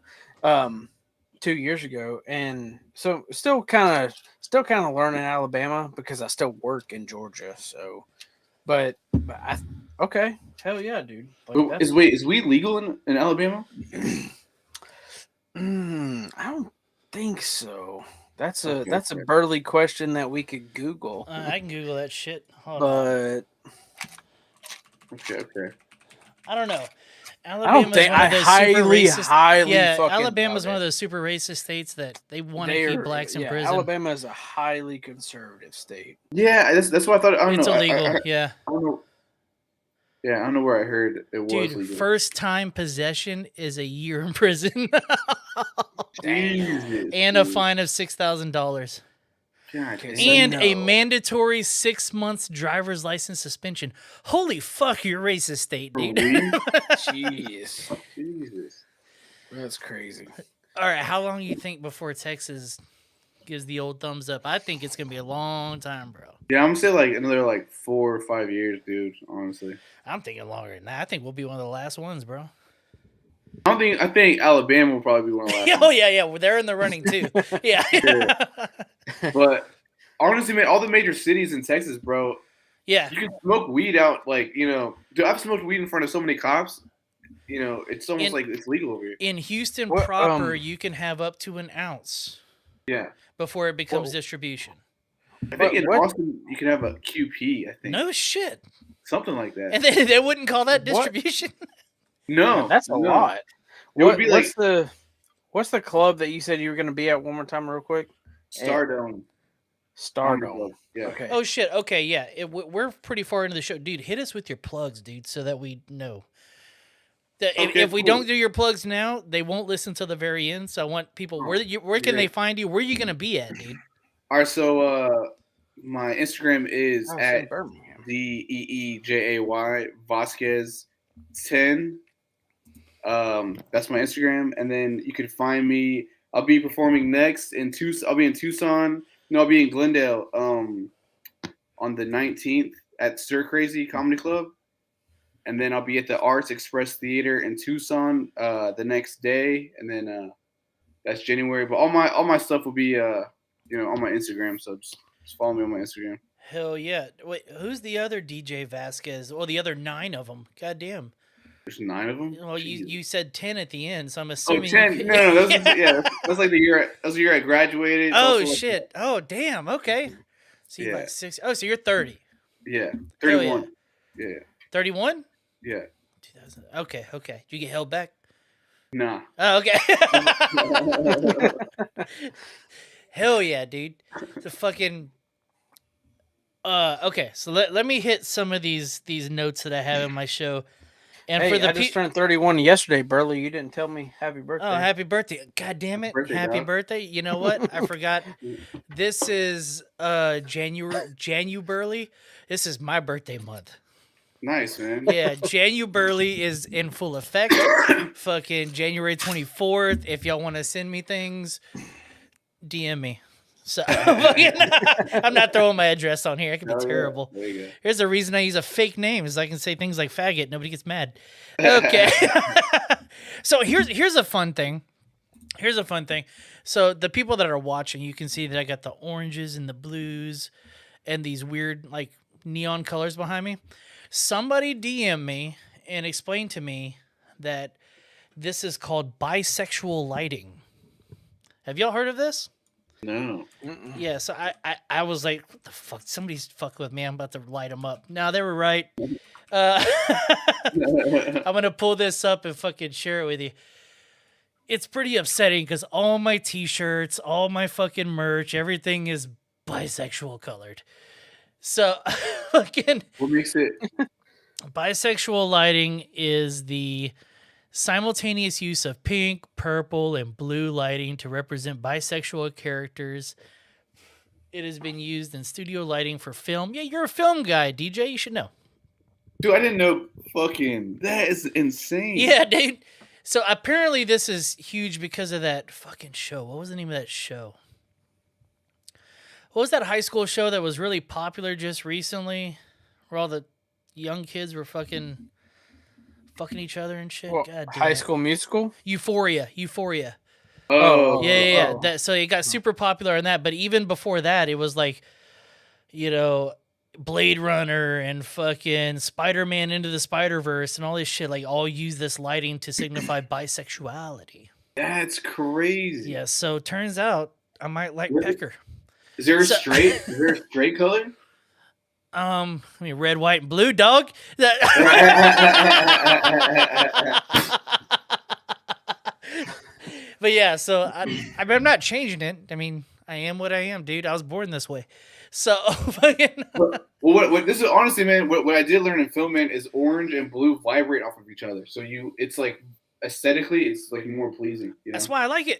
2 years ago, and so still kind of learning Alabama because I still work in Georgia. So, but okay, hell yeah, dude. Is weed legal in Alabama? I don't think so. That's a Burley question that we could Google. I can Google that shit. Hold on. Okay. I don't know. Alabama's Alabama's one of those super racist states that they want to keep blacks in prison. Alabama is a highly conservative state. Yeah, that's what I thought. I don't it's know. illegal. I don't know. Yeah, I don't know where I heard it was Dude, legal. first time possession is a year in prison. Jesus, and a fine of $6,000. God, And a mandatory 6 months driver's license suspension. Holy fuck, you're racist state, dude. Jesus. That's crazy. All right, how long do you think before Texas gives the old thumbs up. I think it's gonna be a long time, bro. Yeah, I'm gonna say like another like 4 or 5 years, dude. Honestly, I'm thinking longer than that. I think we'll be one of the last ones, bro. I think Alabama will probably be one of the last. Oh ones. yeah, well, they're in the running too. Yeah. But honestly, man, all the major cities in Texas, bro, Yeah. you can smoke weed out like Dude, I've smoked weed in front of so many cops. It's almost like it's legal over here. In Houston What, proper, you can have up to an ounce Yeah, before it becomes distribution. I think in what- Austin you can have a QP. I think No shit. something like that. And they wouldn't call that What? distribution. No, that's a no. lot. It would be like what's the club that you said you were going to be at one more time, real quick? Stardome. Stardome. Yeah. Okay. Oh shit. Okay, yeah. We're pretty far into the show, dude. Hit us with your plugs, dude, so that we know. If we cool. don't do your plugs now, they won't listen to the very end. So I want people where can they find you? Where are you gonna be at, dude? All right, so my Instagram is I was at in Birmingham. DEEJAY Vasquez 10. That's my Instagram, and then you can find me. I'll be performing next in Tucson. I'll be in Tucson. No, I'll be in Glendale on the 19th at Stir Crazy Comedy Club, and then I'll be at the Arts Express Theater in Tucson the next day, and then that's January. But all my stuff will be on my Instagram. So just follow me on my Instagram. Hell yeah. Wait, who's the other DJ Vasquez? Well, the other 9 of them. God damn. There's 9 of them. Well, you said 10 at the end, so I'm Oh, assuming. 10. No, that's like the year. That was the year I graduated. It's Oh also like- shit. Oh damn. Okay. So you're Yeah. like 6. Oh, so you're 30. Yeah, Hell 31. Yeah, 31? yeah. 2000. Okay. Did you get held back? Nah. Oh, okay. Hell yeah, dude. The fucking okay, so let me hit some of these notes that I have in my show. And Hey, for the I just turned 31 yesterday, Burley. You didn't tell me happy birthday. Oh, happy birthday. God damn it. Birthday, Happy dog. birthday. You know what? I forgot. This is Burley. This is my birthday month. Nice, man. Yeah, Burley is in full effect. Fucking January 24th. If y'all want to send me things, DM me. So I'm not throwing my address on here. It could be Oh, yeah. terrible. There you go. Here's the reason I use a fake name is I can say things like faggot. Nobody gets mad. Okay. So here's a fun thing. So the people that are watching, you can see that I got the oranges and the blues and these weird like neon colors behind me. Somebody DM me and explain to me that this is called bisexual lighting. Have y'all heard of this? No. Yeah, so I was like, what the fuck? Somebody's fucking with me. I'm about to light them up. No, they were right. I'm going to pull this up and fucking share it with you. It's pretty upsetting because all my t-shirts, all my fucking merch, everything is bisexual colored. So fucking What makes it? bisexual lighting is the simultaneous use of pink, purple, and blue lighting to represent bisexual characters. It has been used in studio lighting for film. Yeah, you're a film guy, DJ. You should know. Dude, I didn't know. Fucking, that is insane. Yeah, dude. So apparently this is huge because of that fucking show. What was the name of that show? What was that high school show that was really popular just recently? Where all the young kids were fucking each other and shit. Well, God damn High it. School Musical. Euphoria. Oh, Yeah. Oh. So it got super popular on that, but even before that, it was like, Blade Runner and fucking Spider-Man Into the Spider-Verse and all this shit. Like, all use this lighting to signify bisexuality. That's crazy. Yeah. So turns out I might like Really? Pecker. Is there a So- straight? Is there a straight color? I mean, red, white, and blue, dog. But yeah, so I'm not changing it. I mean, I am what I am, dude. I was born this way. So fucking. Well, what this is honestly, man. What I did learn in film, man, is orange and blue vibrate off of each other. So it's like aesthetically, it's like more pleasing. You know? That's why I like it.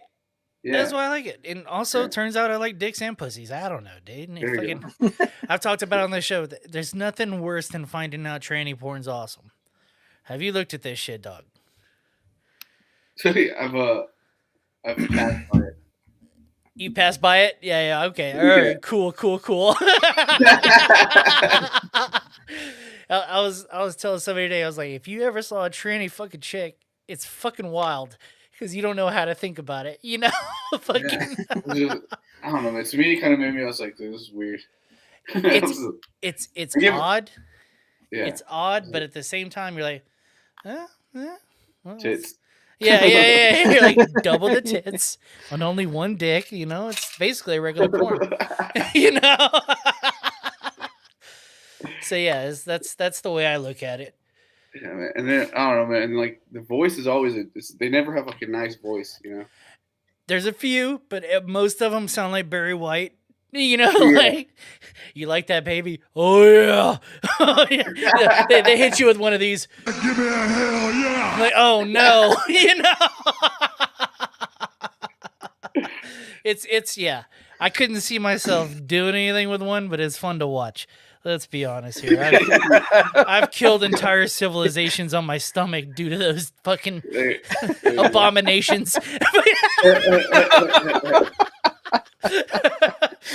Yeah. That's why I like it. And also, Yeah. it turns out I like dicks and pussies. I don't know, dude. And There you fucking, I've talked about it on the show. There's nothing worse than finding out tranny porn's awesome. Have you looked at this shit, dog? I've passed on it. You passed by it? Yeah, okay. All right, Yeah. cool. I was telling somebody today, I was like, if you ever saw a tranny fucking chick, it's fucking wild because you don't know how to think about it. You know, fucking. Yeah. I don't know, man. To me, it kind of made me. I was like, dude, this is weird. It's Yeah. odd. Yeah. It's odd, but at the same time, you're like, well, Tits. yeah. You're like double the tits on only one dick. You know, it's basically a regular porn. You know. So yeah, that's the way I look at it. Yeah, man. And then I don't know, man. And like the voice is always they never have like a nice voice, you know. There's a few, but most of them sound like Barry White. You know, Yeah. like, you like that, baby? Oh yeah. Oh, yeah. They hit you with one of these. Give me a hell yeah. I'm like, oh no, you know. It's yeah. I couldn't see myself doing anything with one, but it's fun to watch. Let's be honest here. I've killed entire civilizations on my stomach due to those fucking abominations.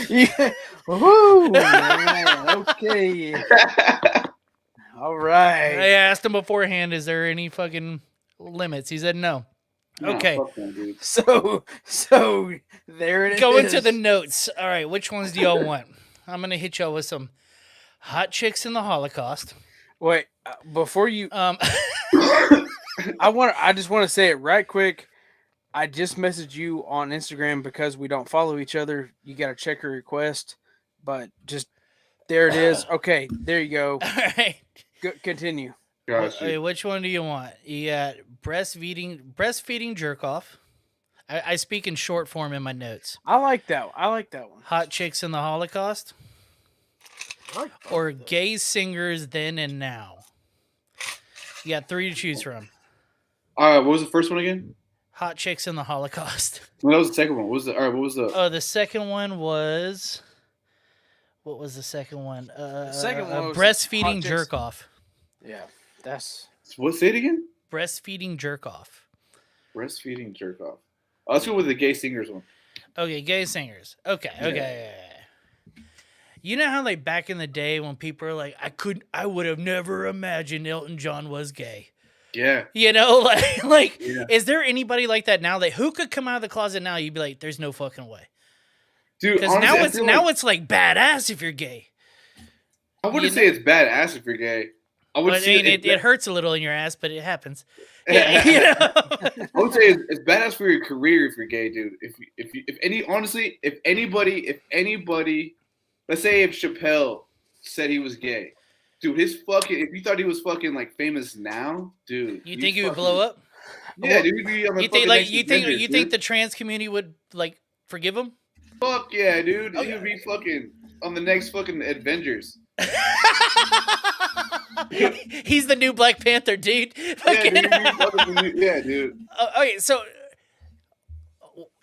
Yeah. Woo, man. Okay. All right. I asked him beforehand, is there any fucking limits? He said no. Nah, Okay. fuck that, dude. So there it is. Go into the notes. All right, which ones do y'all want? I'm gonna hit y'all with some hot chicks in the Holocaust. Wait, before you, Um, I just want to say it right quick. I just messaged you on Instagram because we don't follow each other. You got to check your request, but just there it is. Okay, there you go. all right. Continue. Gosh, Okay, which one do you want? You got breastfeeding jerk off. I speak in short form in my notes. I like that. I like that one. Hot chicks in the Holocaust, or gay singers then and now. You got 3 to choose from. what was the first one again? Hot chicks in the Holocaust. No, that was the second one. What was the? All right, what was the? Oh, the second one was. What was the second one? The second one was breastfeeding hot chicks. jerk off. Yeah, that's What? Say it again. Breastfeeding jerk off. Breastfeeding jerk off. Oh, let's go with the gay singers one. Okay, gay singers. Okay. You know how like back in the day when people are like, I would have never imagined Elton John was gay. Yeah. You know, like, Yeah. is there anybody like that now? That who could come out of the closet now? You'd be like, there's no fucking way. Dude, Because honestly, now I it's feel now like- it's like badass if you're gay. I wouldn't you say it's badass if you're gay. I would But I say mean, it's it hurts a little in your ass, but it happens. Yeah, you know. I would say it's badass for your career if you're gay, dude. If anybody, let's say if Chappelle said he was gay, dude, if you thought he was fucking like famous now, dude, You think he would blow up? Yeah, dude, he'd be on the You think fucking like next you think Avengers, you think dude. the trans community would like forgive him? Fuck yeah, dude, Oh, he would be fucking on the next fucking Avengers. He's the new Black Panther, dude. Yeah, Fucking- dude, he'd be fucking- yeah, dude. Okay, so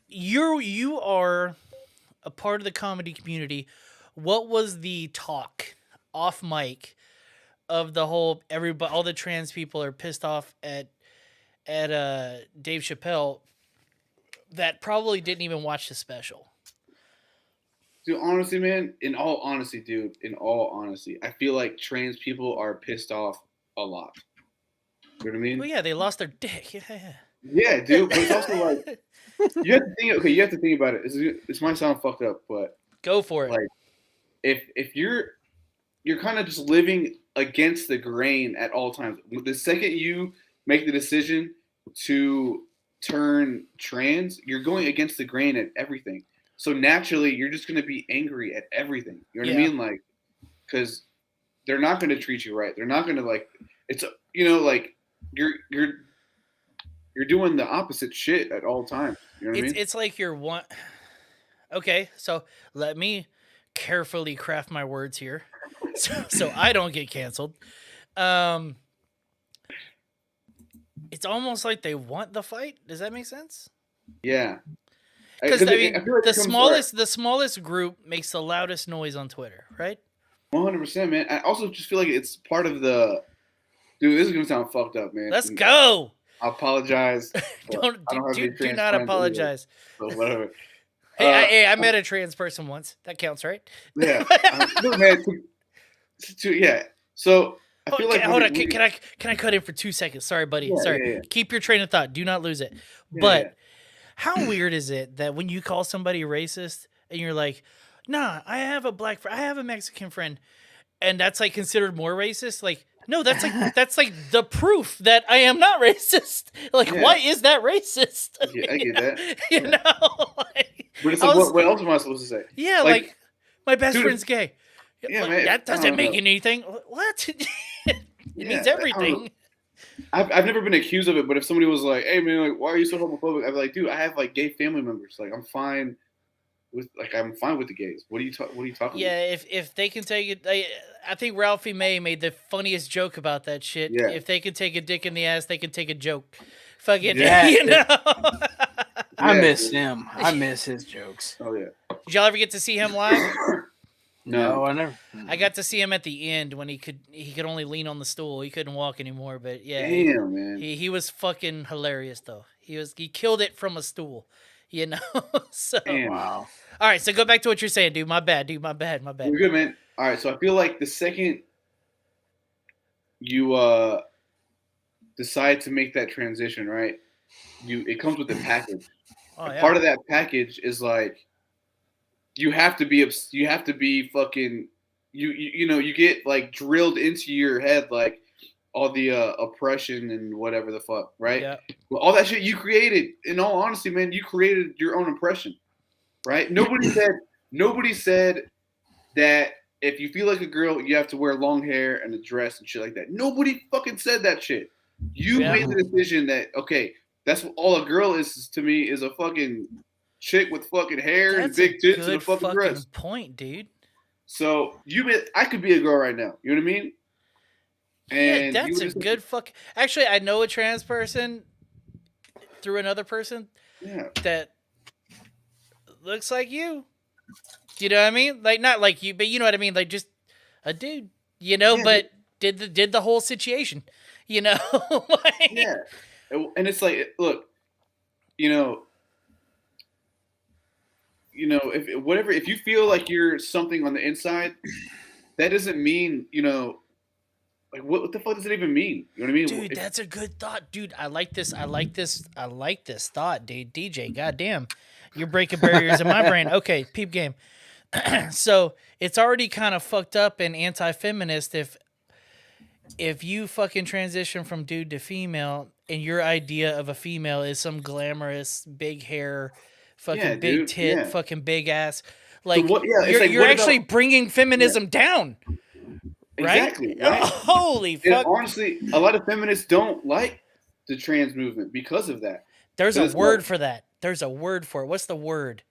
you are a part of the comedy community. What was the talk off mic of the whole everybody? All the trans people are pissed off at Dave Chappelle that probably didn't even watch the special. Dude, honestly, man, in all honesty, I feel like trans people are pissed off a lot. You know what I mean? Well, yeah, they lost their dick. Yeah. Yeah, dude. But it's also like you have to think. Okay, you have to think about it. This might sound fucked up, but Go for it. Like, if you're kind of just living against the grain at all times. The second you make the decision to turn trans, you're going against the grain at everything. So naturally, you're just going to be angry at everything. You know what I Yeah. mean? Like, because they're not going to treat you right. They're not going to like. It's like you're doing the opposite shit at all times. You know what I mean? It's like you're one. Okay, so let me carefully craft my words here, so I don't get canceled. It's almost like they want the fight. Does that make sense? Yeah. Because I mean, feel like the it comes smallest group makes the loudest noise on Twitter, right? 100%, man. I also just feel like it's part of the. Dude, this is gonna sound fucked up, man. Let's go. I apologize. but Don't I have any do trans not friends apologize. anyway, so whatever. Hey, I met a trans person once. That counts, right? Yeah. Look, man. Yeah. So I feel like hold on. Can I cut in for 2 seconds? Sorry, buddy. Sorry. Yeah. Keep your train of thought. Do not lose it. But how weird is it that when you call somebody racist and you're like, "Nah, I have a I have a Mexican friend," and that's like considered more racist? Like, no, that's like the proof that I am not racist. Like, why is that racist? I get that. You know, like, but it's like, what else am I supposed to say? Yeah, like my best friend's gay. Yeah, like, man, that doesn't make anything. What? It means everything. I've never been accused of it, but if somebody was like, "Hey man, like, why are you so homophobic?" I'd be like, "Dude, I have like gay family members. Like, I'm fine with the gays. What are you talking about?" Yeah, if they can take it, I think Ralphie May made the funniest joke about that shit. Yeah. If they can take a dick in the ass, they can take a joke. Fucking, Yeah. you know. I miss him. I miss his jokes. Oh yeah. Did y'all ever get to see him live? No, I never. I got to see him at the end when he could only lean on the stool. He couldn't walk anymore. But yeah, damn man, he was fucking hilarious though. He killed it from a stool, you know. So damn. Wow. All right, so go back to what you're saying, dude. My bad. You're good, man. All right, so I feel like the second you decide to make that transition, right? It comes with a package. Part of that package is like you have to be fucking you get like drilled into your head like all the oppression and whatever the fuck, right? Yeah. Well, all that shit you created. In all honesty, man, you created your own oppression, right? Nobody said that if you feel like a girl, you have to wear long hair and a dress and shit like that. Nobody fucking said that shit. You made the decision that, okay, that's what all a girl is to me is a fucking chick with fucking hair and big tits and a fucking dress. Point, dude. So I could be a girl right now. You know what I mean? And yeah, that's a good fuck. Actually, I know a trans person through another person that looks like you. You know what I mean? Like not like you, but you know what I mean. Like just a dude, you know. But did the whole situation, you know? Like, yeah, and it's like, look, if you feel like you're something on the inside, that doesn't mean like what the fuck does it even mean? You know what I mean? Dude, that's a good thought, dude. I like this thought, dude. DJ, goddamn, you're breaking barriers in my brain. Okay, peep game. So it's already kind of fucked up and anti-feminist if you fucking transition from dude to female and your idea of a female is some glamorous big hair, fucking big tit, fucking big ass. Like, so you're actually bringing feminism down. Right? Exactly. Right? Holy fuck. And honestly, a lot of feminists don't like the trans movement because of that. There's a word for that. There's a word for it. What's the word?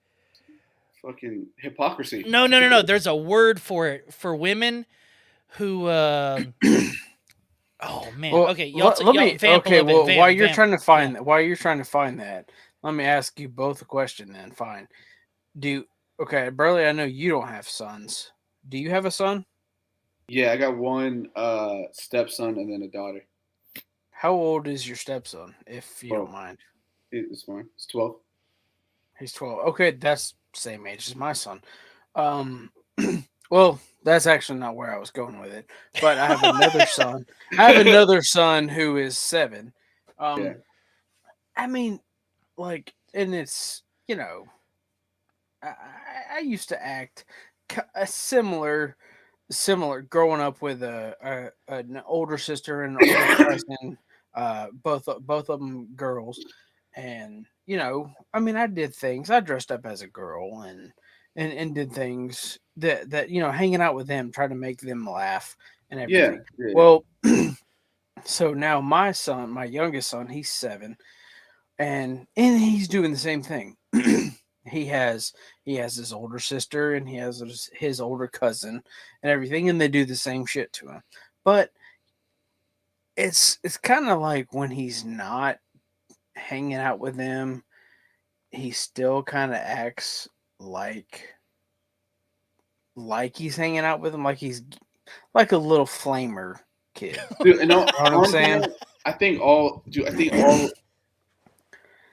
Fucking hypocrisy. No. There's a word for it for women who. Oh man. Well, okay. Y'all while you're trying to find that, let me ask you both a question. Then fine. Burley? I know you don't have sons. Do you have a son? Yeah, I got one stepson and then a daughter. How old is your stepson, if you don't mind? It's fine. It's 12. He's 12. Okay, that's same age as my son. Well, that's actually not where I was going with it. But I have another son. I have another son who is 7. I mean, like, and it's, I used to act a similar growing up with an older sister and an older cousin, both of them girls, and I mean, I did things. I dressed up as a girl and did things that hanging out with them, trying to make them laugh and everything. Yeah. Well, so now my youngest son, he's 7, and he's doing the same thing. He has his older sister and he has his older cousin and everything, and they do the same shit to him. But it's kind of like when he's not hanging out with them, he still kind of acts like he's hanging out with them, like he's like a little flamer kid. Dude, and you know what I'm saying? I think all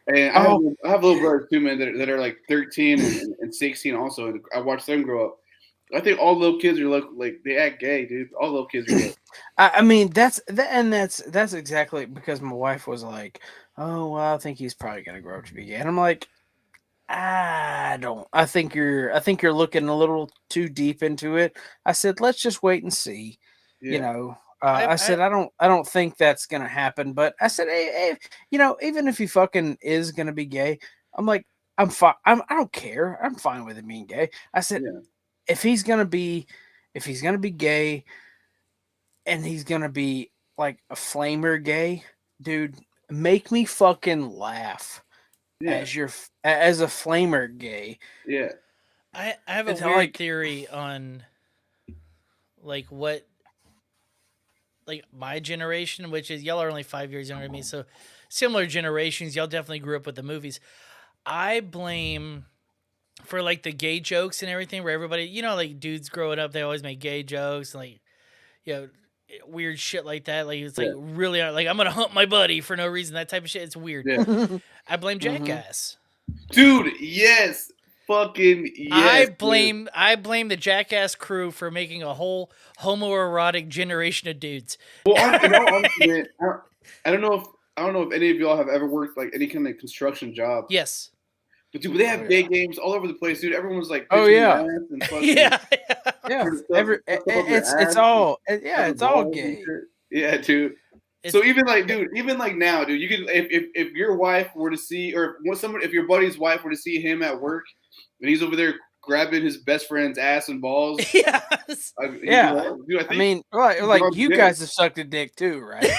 And I have little brothers too, man, that are like 13 and 16 also, and I watch them grow up. I think all little kids are like they act gay, dude. All little kids are gay. I mean, that's exactly because my wife was like, "Oh, well, I think he's probably gonna grow up to be gay," and I'm like, "I don't. I think you're looking a little too deep into it." I said, "Let's just wait and see." Yeah. You know, I said, "I don't think that's gonna happen," but I said, "Hey, you know, even if he fucking is gonna be gay, I'm like, I'm fine. I don't care. I'm fine with him being gay." I said, Yeah. if he's gonna be gay and he's gonna be like a flamer gay, dude, make me fucking laugh Yeah. as a flamer gay. Yeah. I have a It's weird like- theory on like what like my generation, which is y'all are only 5 years younger than me, so similar generations. Y'all definitely grew up with the movies. I blame for like the gay jokes and everything, where everybody, you know, like dudes growing up, they always make gay jokes and like, you know, weird shit like that. Like it's like really like I'm gonna hump my buddy for no reason. That type of shit. It's weird. Yeah. I blame Jackass. Dude, yes. Fucking yes. I blame the Jackass crew for making a whole homoerotic generation of dudes. Well, honestly, man, I don't know if any of y'all have ever worked like any kind of construction job. Yes. But dude, they have gay games all over the place, dude. Everyone's like, Oh, pitching yeah. their ass and fucking Yeah. Yeah, stuff it's all gay. Yeah, dude. So even like now, dude, you can if your wife were to see, or if your buddy's wife were to see him at work and he's over there grabbing his best friend's ass and balls. Yes. Yeah. Dude, I mean, like you gay. guys have sucked a dick too, right?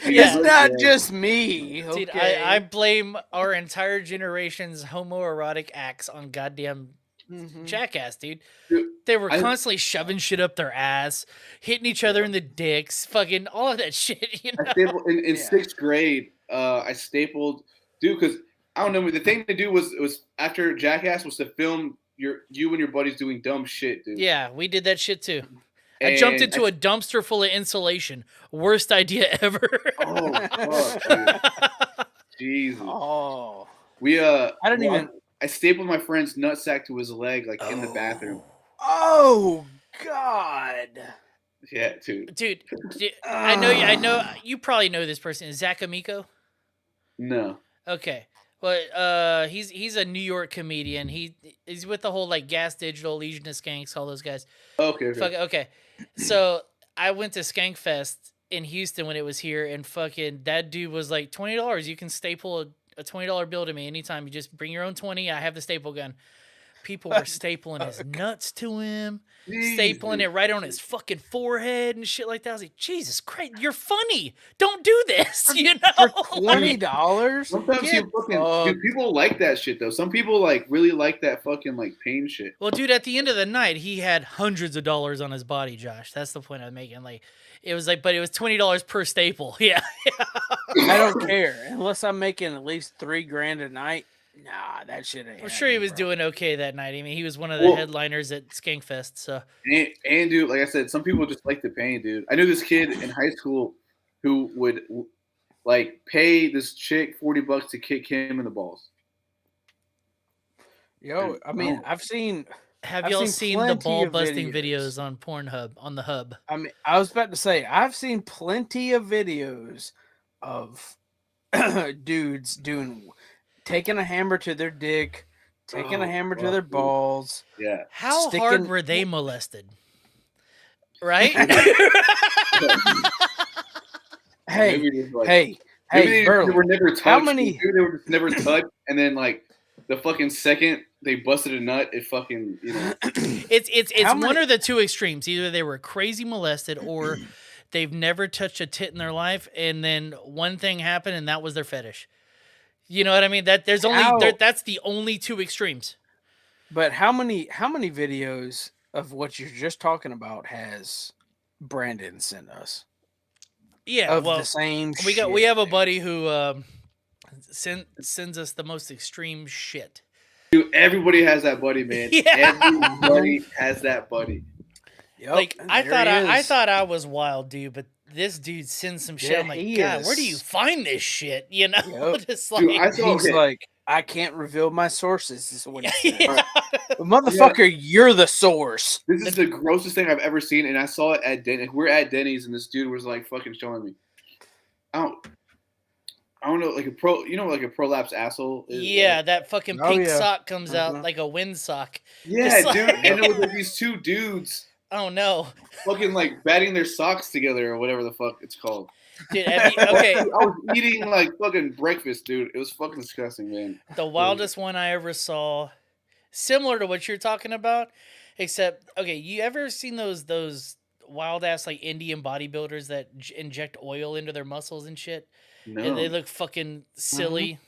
Yeah. It's not just me. Okay? Dude, I blame our entire generation's homoerotic acts on goddamn Jackass, dude. They were constantly shoving shit up their ass, hitting each other in the dicks, fucking all of that shit. You know? I stapled, in sixth grade, I stapled, dude, because I don't know. The thing to do was after Jackass was to film you and your buddies doing dumb shit, dude. Yeah, we did that shit too. I jumped into a dumpster full of insulation. Worst idea ever. Oh, fuck, dude. Jesus. Oh, I stapled my friend's nutsack to his leg, like in the bathroom. Oh God. Yeah, dude. Dude, I know you probably know this person. Is Zach Amico? No. Okay. Well, he's a New York comedian. He's with the whole like Gas Digital, Legion of Skanks, all those guys. Okay. Okay. So I went to Skankfest in Houston when it was here, and fucking that dude was like $20. You can staple a $20 bill to me anytime. You just bring your own 20. I have the staple gun. People were stapling his nuts to him, stapling it right on his fucking forehead and shit like that. I was like, Jesus Christ, you're funny. Don't do this, you know? For $20? Sometimes dude, people like that shit though. Some people like really like that fucking like pain shit. Well, dude, at the end of the night, he had hundreds of dollars on his body, Josh. That's the point I'm making. Like, it was like, but it was $20 per staple. Yeah. I don't care unless I'm making at least $3,000 a night. Nah, that shit ain't. I'm sure he was doing okay that night. I mean, he was one of the headliners at Skankfest. So, and dude, like I said, some people just like the pain, dude. I knew this kid in high school who would like pay this chick $40 to kick him in the balls. Yo, I mean, I've seen. Have y'all seen the ball busting videos on Pornhub on the hub? I mean, I was about to say I've seen plenty of videos of dudes taking a hammer to their dick, taking a hammer to their balls. Yeah. How hard were they molested? Right? Hey, they Burley, were never touched. how many? Maybe they were just never touched, and then like the fucking second they busted a nut, it fucking It's one of the two extremes. Either they were crazy molested, or they've never touched a tit in their life, and then one thing happened, and that was their fetish. You know what I mean? That's the only two extremes. But how many videos of what you're just talking about has Brandon sent us? Yeah, of the same. We have a buddy who sends us the most extreme shit. Dude, everybody has that buddy, man. Yeah. Everybody has that buddy. Yep, like I thought I was wild, dude, but this dude sends some shit. Yeah, I'm like, he God, where do you is. find this shit? You know, Yep. just Dude, like, I saw He's like, I can't reveal my sources. Is what he said. yeah. But motherfucker, you're the source. this is the grossest thing I've ever seen, and I saw it at Denny's. We're at Denny's, and this dude was like fucking showing me. I don't know, like a like a prolapse asshole. Yeah, that fucking Oh, pink yeah. sock comes out Mhm. like a wind sock. Yeah, Just dude. like- And it was like these two dudes Oh no, fucking like batting their socks together or whatever the fuck it's called. dude. Okay, I was eating like fucking breakfast, dude. It was fucking disgusting, man. the wildest one I ever saw, similar to what you're talking about, except okay, you ever seen those wild ass like Indian bodybuilders that inject oil into their muscles and shit? No. And they look fucking silly.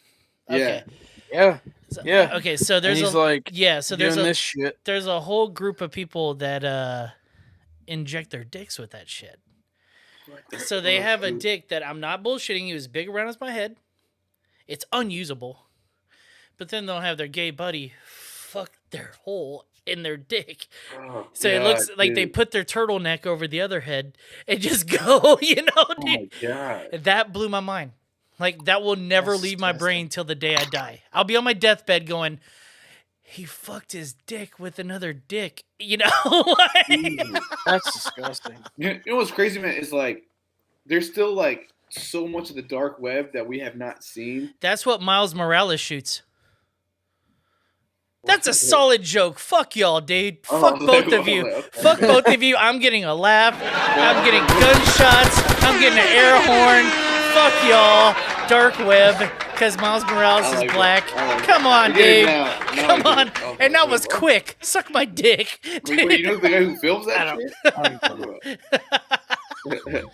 Yeah. Okay. Yeah. So, Yeah. Okay, so And there's he's a like, yeah, so doing there's a this shit. there's a whole group of people that inject their dicks with that shit. So they have a dick that I'm not bullshitting you is big around as my head. It's unusable. But then they'll have their gay buddy fuck their hole in their dick. Oh, So it God, looks like they dude. put their turtleneck over the other head and just go, you know, Oh my dude. god. That blew my mind. Like that will never That's leave my brain till the day I die. I'll be on my deathbed going, he fucked his dick with another dick, you know? Like- That's disgusting. You know what's crazy, man? Is like there's still like so much of the dark web that we have not seen. That's what Miles Morales shoots. That's a solid joke. Fuck y'all, dude. Oh, Fuck both of you. okay. Fuck both of you. I'm getting a laugh. I'm getting gunshots. I'm getting an air horn. Fuck y'all. Dark web. Because Miles Morales I like is it. black. I like it. Come on, I get it dude. now. Now Come I on. get it. Oh, And that wait, was what? quick. Suck my dick. Wait, you know the guy who films I that don't- shit? I don't know.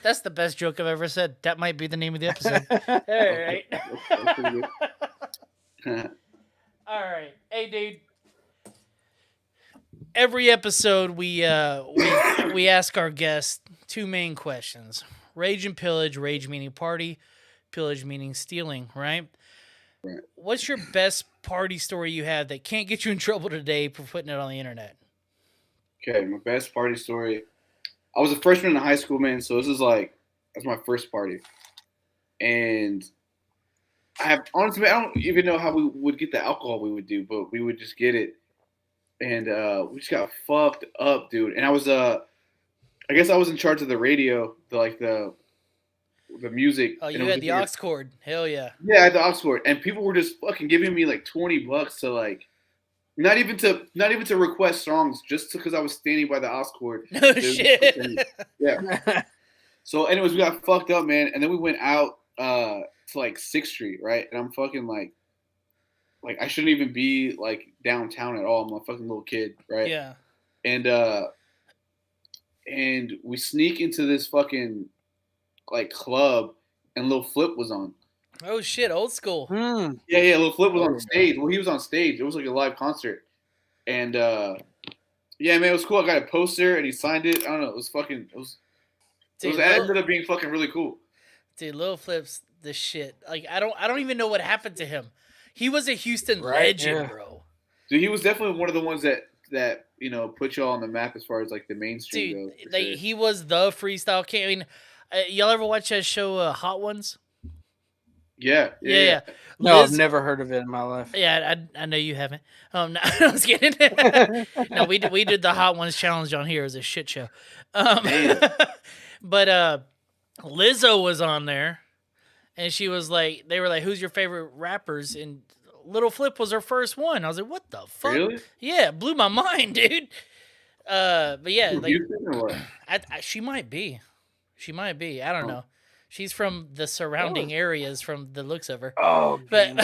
That's the best joke I've ever said. That might be the name of the episode. All right. That's pretty good. All right. Hey, dude. Every episode we ask our guests two main questions. Rage and pillage, rage meaning party, pillage meaning stealing, right? Right. What's your best party story you have that can't get you in trouble today for putting it on the internet? Okay, my best party story. I was a freshman in high school, man. So this is like that's my first party, and I don't even know how we would get the alcohol we would do, but we would just get it, and we just got fucked up, dude. And I was I guess I was in charge of the radio, the music. Oh, and you it was had the weird. aux cord. Hell yeah. Yeah, I had the Oxford, and people were just fucking giving me like $20 to like, not even to request songs, just because I was standing by the Oxford. No shit. Yeah. So, anyways, we got fucked up, man, and then we went out to like 6th Street, right? And I'm fucking like I shouldn't even be like downtown at all. I'm a fucking little kid, right? Yeah. And we sneak into this fucking like club, and Lil Flip was on. Oh shit, old school. Yeah, Lil Flip was on stage. Well, he was on stage. It was like a live concert. And yeah, man, it was cool. I got a poster and he signed it. I don't know. It Dude, ended up being fucking really cool. Dude, Lil Flip's the shit. Like I don't even know what happened to him. He was a Houston Right, legend, yeah. bro. Dude, he was definitely one of the ones that you know put y'all on the map as far as like the mainstream Dude, goes. like he was the freestyle king. I mean, y'all ever watch that show Hot Ones? Yeah. Yeah. No, Liz- I've never heard of it in my life. Yeah, I know you haven't. No, I was kidding. No, we did the Hot Ones challenge on here. It was a shit show. But Lizzo was on there, and she was like, they were like, "Who's your favorite rappers?" And Little Flip was her first one. I was like, "What the fuck?" Really? Yeah, it blew my mind, dude. But yeah, From like Houston or what? she might be. She might be. I don't know. She's from the surrounding areas from the looks of her. Oh, But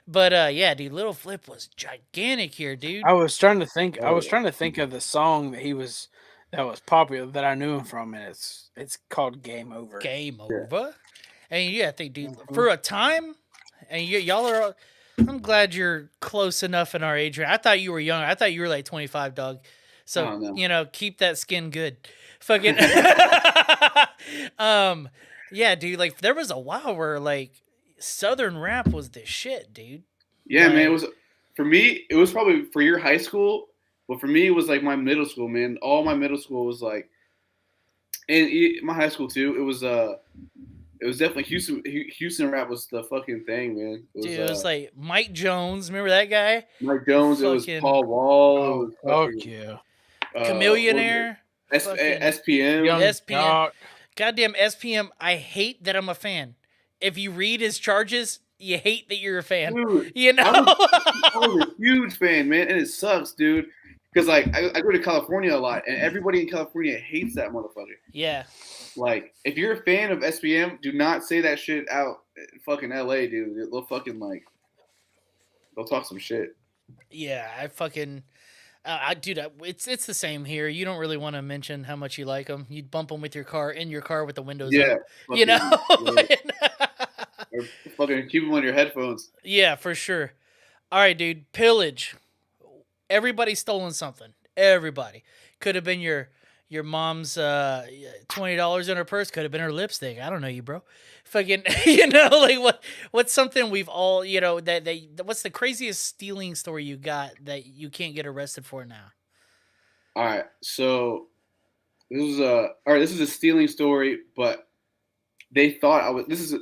but yeah, dude, Little Flip was gigantic here, dude. I was trying to think. I was trying to think of the song that was popular that I knew him from, and it's called "Game Over." Game over. And yeah, I think, dude, for a time, and y'all are. I'm glad you're close enough in our age range. I thought you were young. I thought you were like 25, dog. So Oh, no. you know, keep that skin good. Fucking. Yeah, dude. Like there was a while where like Southern rap was the shit, dude. Yeah, man. Like- It was for me. It was probably for your high school. But for me, it was like my middle school, man. All my middle school was like, and my high school too. It was definitely Houston rap was the fucking thing, man. Dude, it was like Mike Jones. Remember that guy? Mike Jones. It was Fucking- Paul Wall. Oh, it was fuck fucking, yeah. Chameleonaire. Fucking- SPM. Young SPM. Jock. Goddamn SPM. I hate that I'm a fan. If you read his charges, you hate that you're a fan. Dude, You know? I was a huge fan, man, and it sucks, dude. Because like I go to California a lot, and everybody in California hates that motherfucker. Yeah. Like, if you're a fan of SPM, do not say that shit out in fucking LA, dude. They'll fucking like, they'll talk some shit. Yeah, I fucking, dude, it's the same here. You don't really want to mention how much you like them. You'd bump them with your car with the windows Yeah, up. You know? Or fucking keep them on your headphones. Yeah, for sure. All right, dude. Pillage. Everybody's stolen something. Everybody. Could have been your mom's $20 in her purse. Could have been her lipstick. I don't know you, bro. Fucking, like what's something we've all, what's the craziest stealing story you got that you can't get arrested for now? All right, so this is a stealing story, but they thought I was. This is a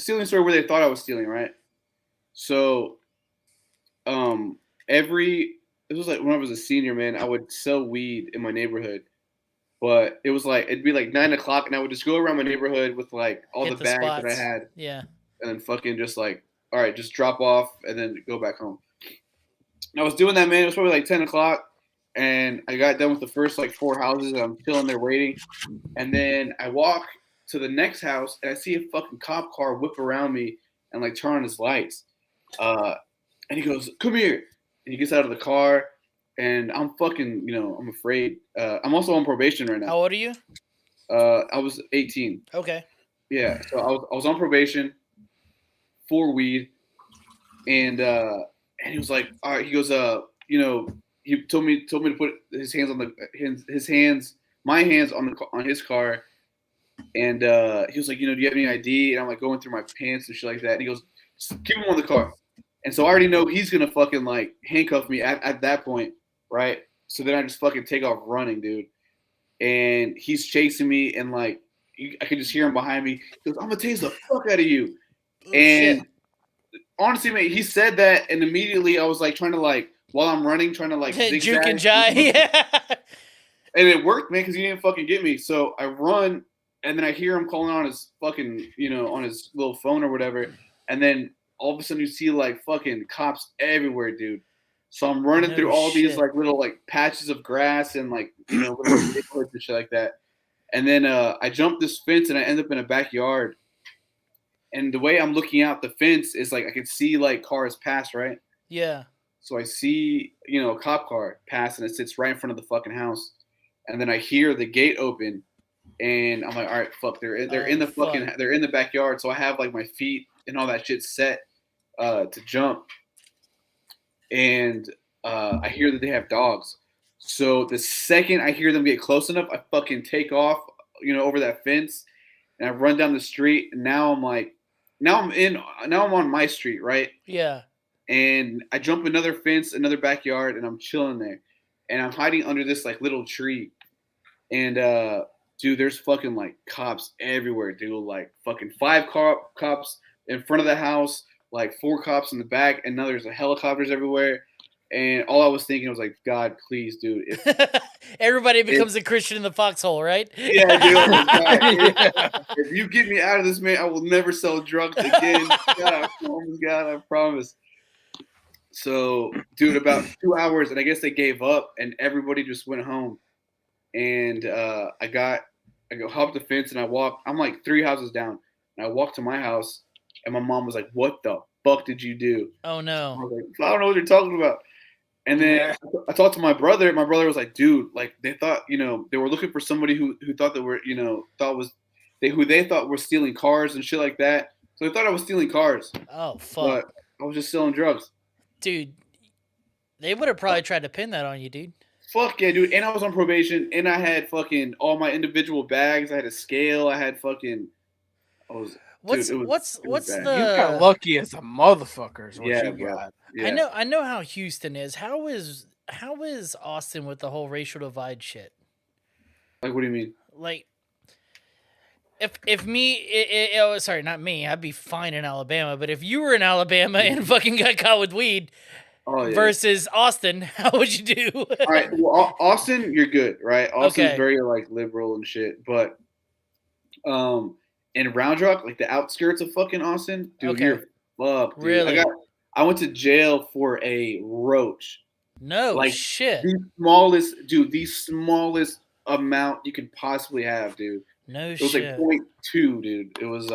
stealing story where they thought I was stealing, right? So, it was like when I was a senior, man, I would sell weed in my neighborhood, but it'd be like 9 o'clock, and I would just go around my neighborhood with like all Hit the bags spots. that I had, Yeah. and then fucking just like, all right, just drop off and then go back home. And I was doing that, man. It was probably like 10 o'clock, and I got done with the first like 4 houses, and I'm chilling there waiting, and then I walk to the next house, and I see a fucking cop car whip around me and like turn on his lights, and he goes, "Come here." And he gets out of the car, and I'm fucking, I'm afraid. I'm also on probation right now. How old are you? I was 18. Okay. Yeah, so I was on probation for weed, and he was like, all right. He goes, he told me to put my hands on his car, and he was like, do you have any ID? And I'm like going through my pants and shit like that. And he goes, just keep him on the car. And so I already know he's gonna fucking like handcuff me at that point, right? So then I just fucking take off running, dude. And he's chasing me, and like I could just hear him behind me. He goes, "I'm gonna tase the fuck out of you." And honestly, mate, he said that, and immediately I was like trying to like while I'm running, trying to like Juke and jive. Yeah. And it worked, man, because he didn't fucking get me. So I run, and then I hear him calling on his fucking, on his little phone or whatever, and then all of a sudden you see like fucking cops everywhere, dude. So I'm running through all these like little like patches of grass and like little neighborhoods and shit like that. And then I jump this fence and I end up in a backyard. And the way I'm looking out the fence is like I can see like cars pass, right? Yeah. So I see, a cop car pass, and it sits right in front of the fucking house. And then I hear the gate open, and I'm like, all right, fuck, they're in the backyard. So I have like my feet and all that shit set to jump. And I hear that they have dogs. So the second I hear them get close enough, I fucking take off, over that fence, and I run down the street. And now I'm on my street, right? Yeah. And I jump another fence, another backyard, and I'm chilling there. And I'm hiding under this like little tree. And dude, there's fucking like cops everywhere, dude. Like fucking 5 cops in front of the house, like 4 cops in the back, and now there's helicopters everywhere. And all I was thinking was like, God, please, dude. Everybody becomes a Christian in the foxhole, right? Yeah, dude. If you get me out of this, man, I will never sell drugs again. God, I promise. So, dude, about 2 hours, and I guess they gave up, and everybody just went home. And I go hop the fence, and I walk. I'm like 3 houses down, and I walk to my house, and my mom was like, "What the fuck did you do?" Oh no! I was like, "I don't know what you're talking about." And then I talked to my brother. My brother was like, "Dude, like they thought, they were looking for somebody who thought they were, who they thought were stealing cars and shit like that. So they thought I was stealing cars." Oh fuck! But I was just selling drugs. Dude, they would have probably tried to pin that on you, dude. Fuck yeah, dude. And I was on probation, and I had fucking all my individual bags. I had a scale. I had fucking. What's bad. the? You got lucky as a motherfucker. Is what Yeah, you bro. got. Yeah. I know how Houston is. How is how is Austin with the whole racial divide shit? Like, what do you mean? Like, if me, oh, sorry, not me, I'd be fine in Alabama. But if you were in Alabama and fucking got caught with weed Oh yeah. versus Austin, how would you do? All right. Well, Austin, you're good, right? Austin's Okay. very like liberal and shit, but in Round Rock, like the outskirts of fucking Austin, dude, Okay. you're fucked. Dude. Really? I went to jail for a roach. No Like, shit. the smallest amount you could possibly have, dude. No It was shit. like 0.2, dude. It was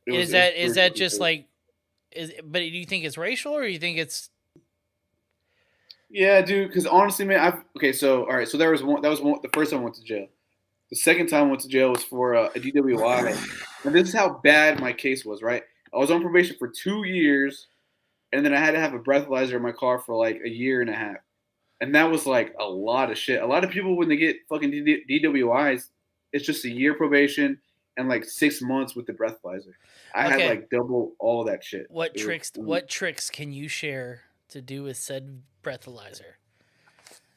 Is that just like? But do you think it's racial or you think it's? Yeah, dude. Because honestly, man, so all right. So there was one. That was one. The first time I went to jail. The second time I went to jail was for a DWI, and this is how bad my case was. Right, I was on probation for 2 years, and then I had to have a breathalyzer in my car for like a year and a half, and that was like a lot of shit. A lot of people when they get fucking DWIs, it's just a year probation and like 6 months with the breathalyzer. I had like double all that shit. What tricks can you share to do with said breathalyzer?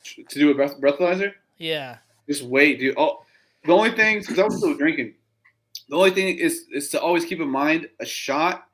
To do a breathalyzer? Yeah. Just wait, dude. Oh, the only thing, because I was still drinking, the only thing is to always keep in mind a shot,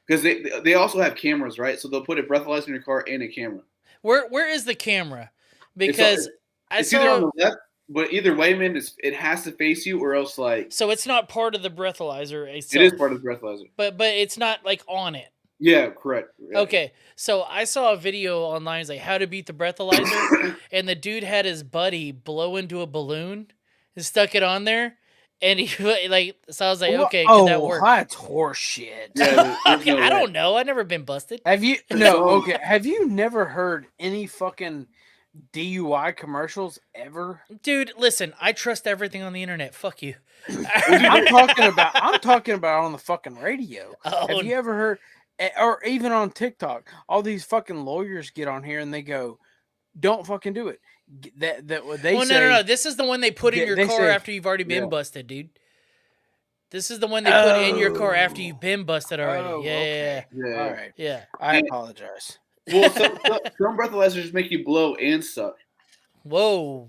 because they also have cameras, right? So they'll put a breathalyzer in your car and a camera. Where is the camera? Because it's either on the left, but either way, man, it has to face you, or else like. So it's not part of the breathalyzer itself. It is part of the breathalyzer. But it's not like on it. Yeah, correct. Yeah. Okay, so I saw a video online, it's like how to beat the breathalyzer, and the dude had his buddy blow into a balloon and stuck it on there, and he like, so I was like, okay, could that work? That's horseshit. Yeah, Okay, I don't know. I've never been busted. Have you? No. Okay. Have you never heard any fucking DUI commercials ever? Dude, listen, I trust everything on the internet. Fuck you. I'm talking about on the fucking radio. Oh, Have you ever heard, or even on TikTok, all these fucking lawyers get on here and they go, "Don't fucking do it." What they say. No. This is the one they put in your car say, after you've already been busted, dude. This is the one they put in your car after you've been busted already. Okay. Yeah. All right. Yeah. I apologize. Well, some breathalyzers make you blow and suck. Whoa.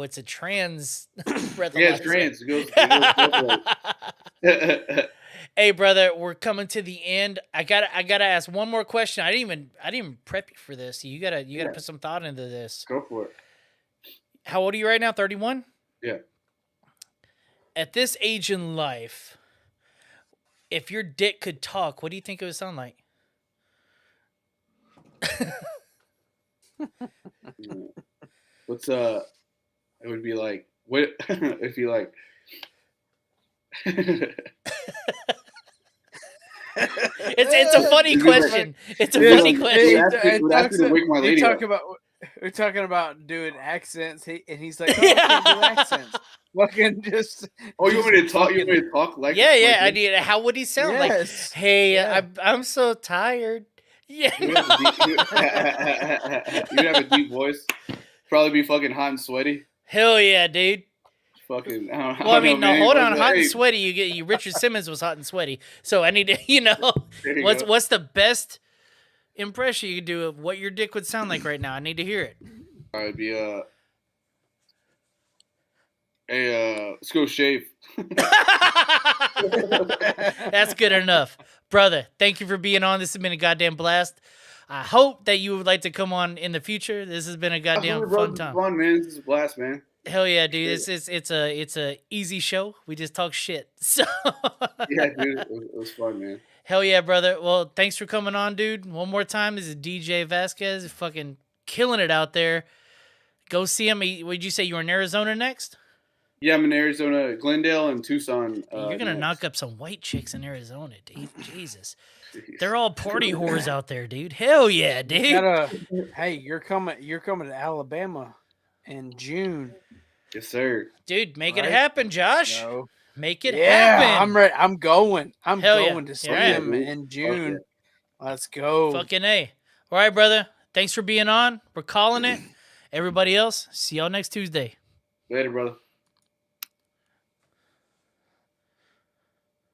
It's a trans breathalyzer. Yeah, it's trans. It goes Hey, brother, we're coming to the end. I gotta ask one more question. I didn't even prep you for this. You gotta put some thought into this. Go for it. How old are you right now? 31? Yeah. At this age in life, if your dick could talk, what do you think it would sound like? What's it would be like, what if you like It's a funny question. It's a funny question. We're talking about doing accents, and he's like, "Oh, I can't do accents." Fucking just. Oh, you want me to talk? You want me to talk like? Yeah. I need. How would he sound? Yes. Like, hey, Yeah. I'm so tired. Yeah. You have a deep voice. Probably be fucking hot and sweaty. Hell yeah, dude. Fucking. Well, I mean, no, hold on. Hot and sweaty. You Richard Simmons was hot and sweaty. So I need to, what's the best impression you could do of what your dick would sound like right now? I need to hear it. All right, be let's go shave. That's good enough, brother. Thank you for being on. This has been a goddamn blast. I hope that you would like to come on in the future. This has been a goddamn fun time. Fun, man. This is a blast, man. Hell yeah, dude! It's a easy show. We just talk shit. So yeah, dude, it was fun, man. Hell yeah, brother. Well, thanks for coming on, dude. One more time, this is Deejay Vasquez, fucking killing it out there. Go see him. Would you say you were in Arizona next? Yeah, I'm in Arizona, Glendale, and Tucson. You're gonna knock up some white chicks in Arizona, dude. Jesus, they're all party whores out there, dude. Hell yeah, dude. Hey, you're coming to Alabama in June. Yes, sir. Dude, make it happen, Josh. No. Make it happen. I'm ready. I'm going. I'm Hell going yeah. to see him in June. Let's go. Fucking A. All right, brother. Thanks for being on. We're calling it. Everybody else, see y'all next Tuesday. Later, brother.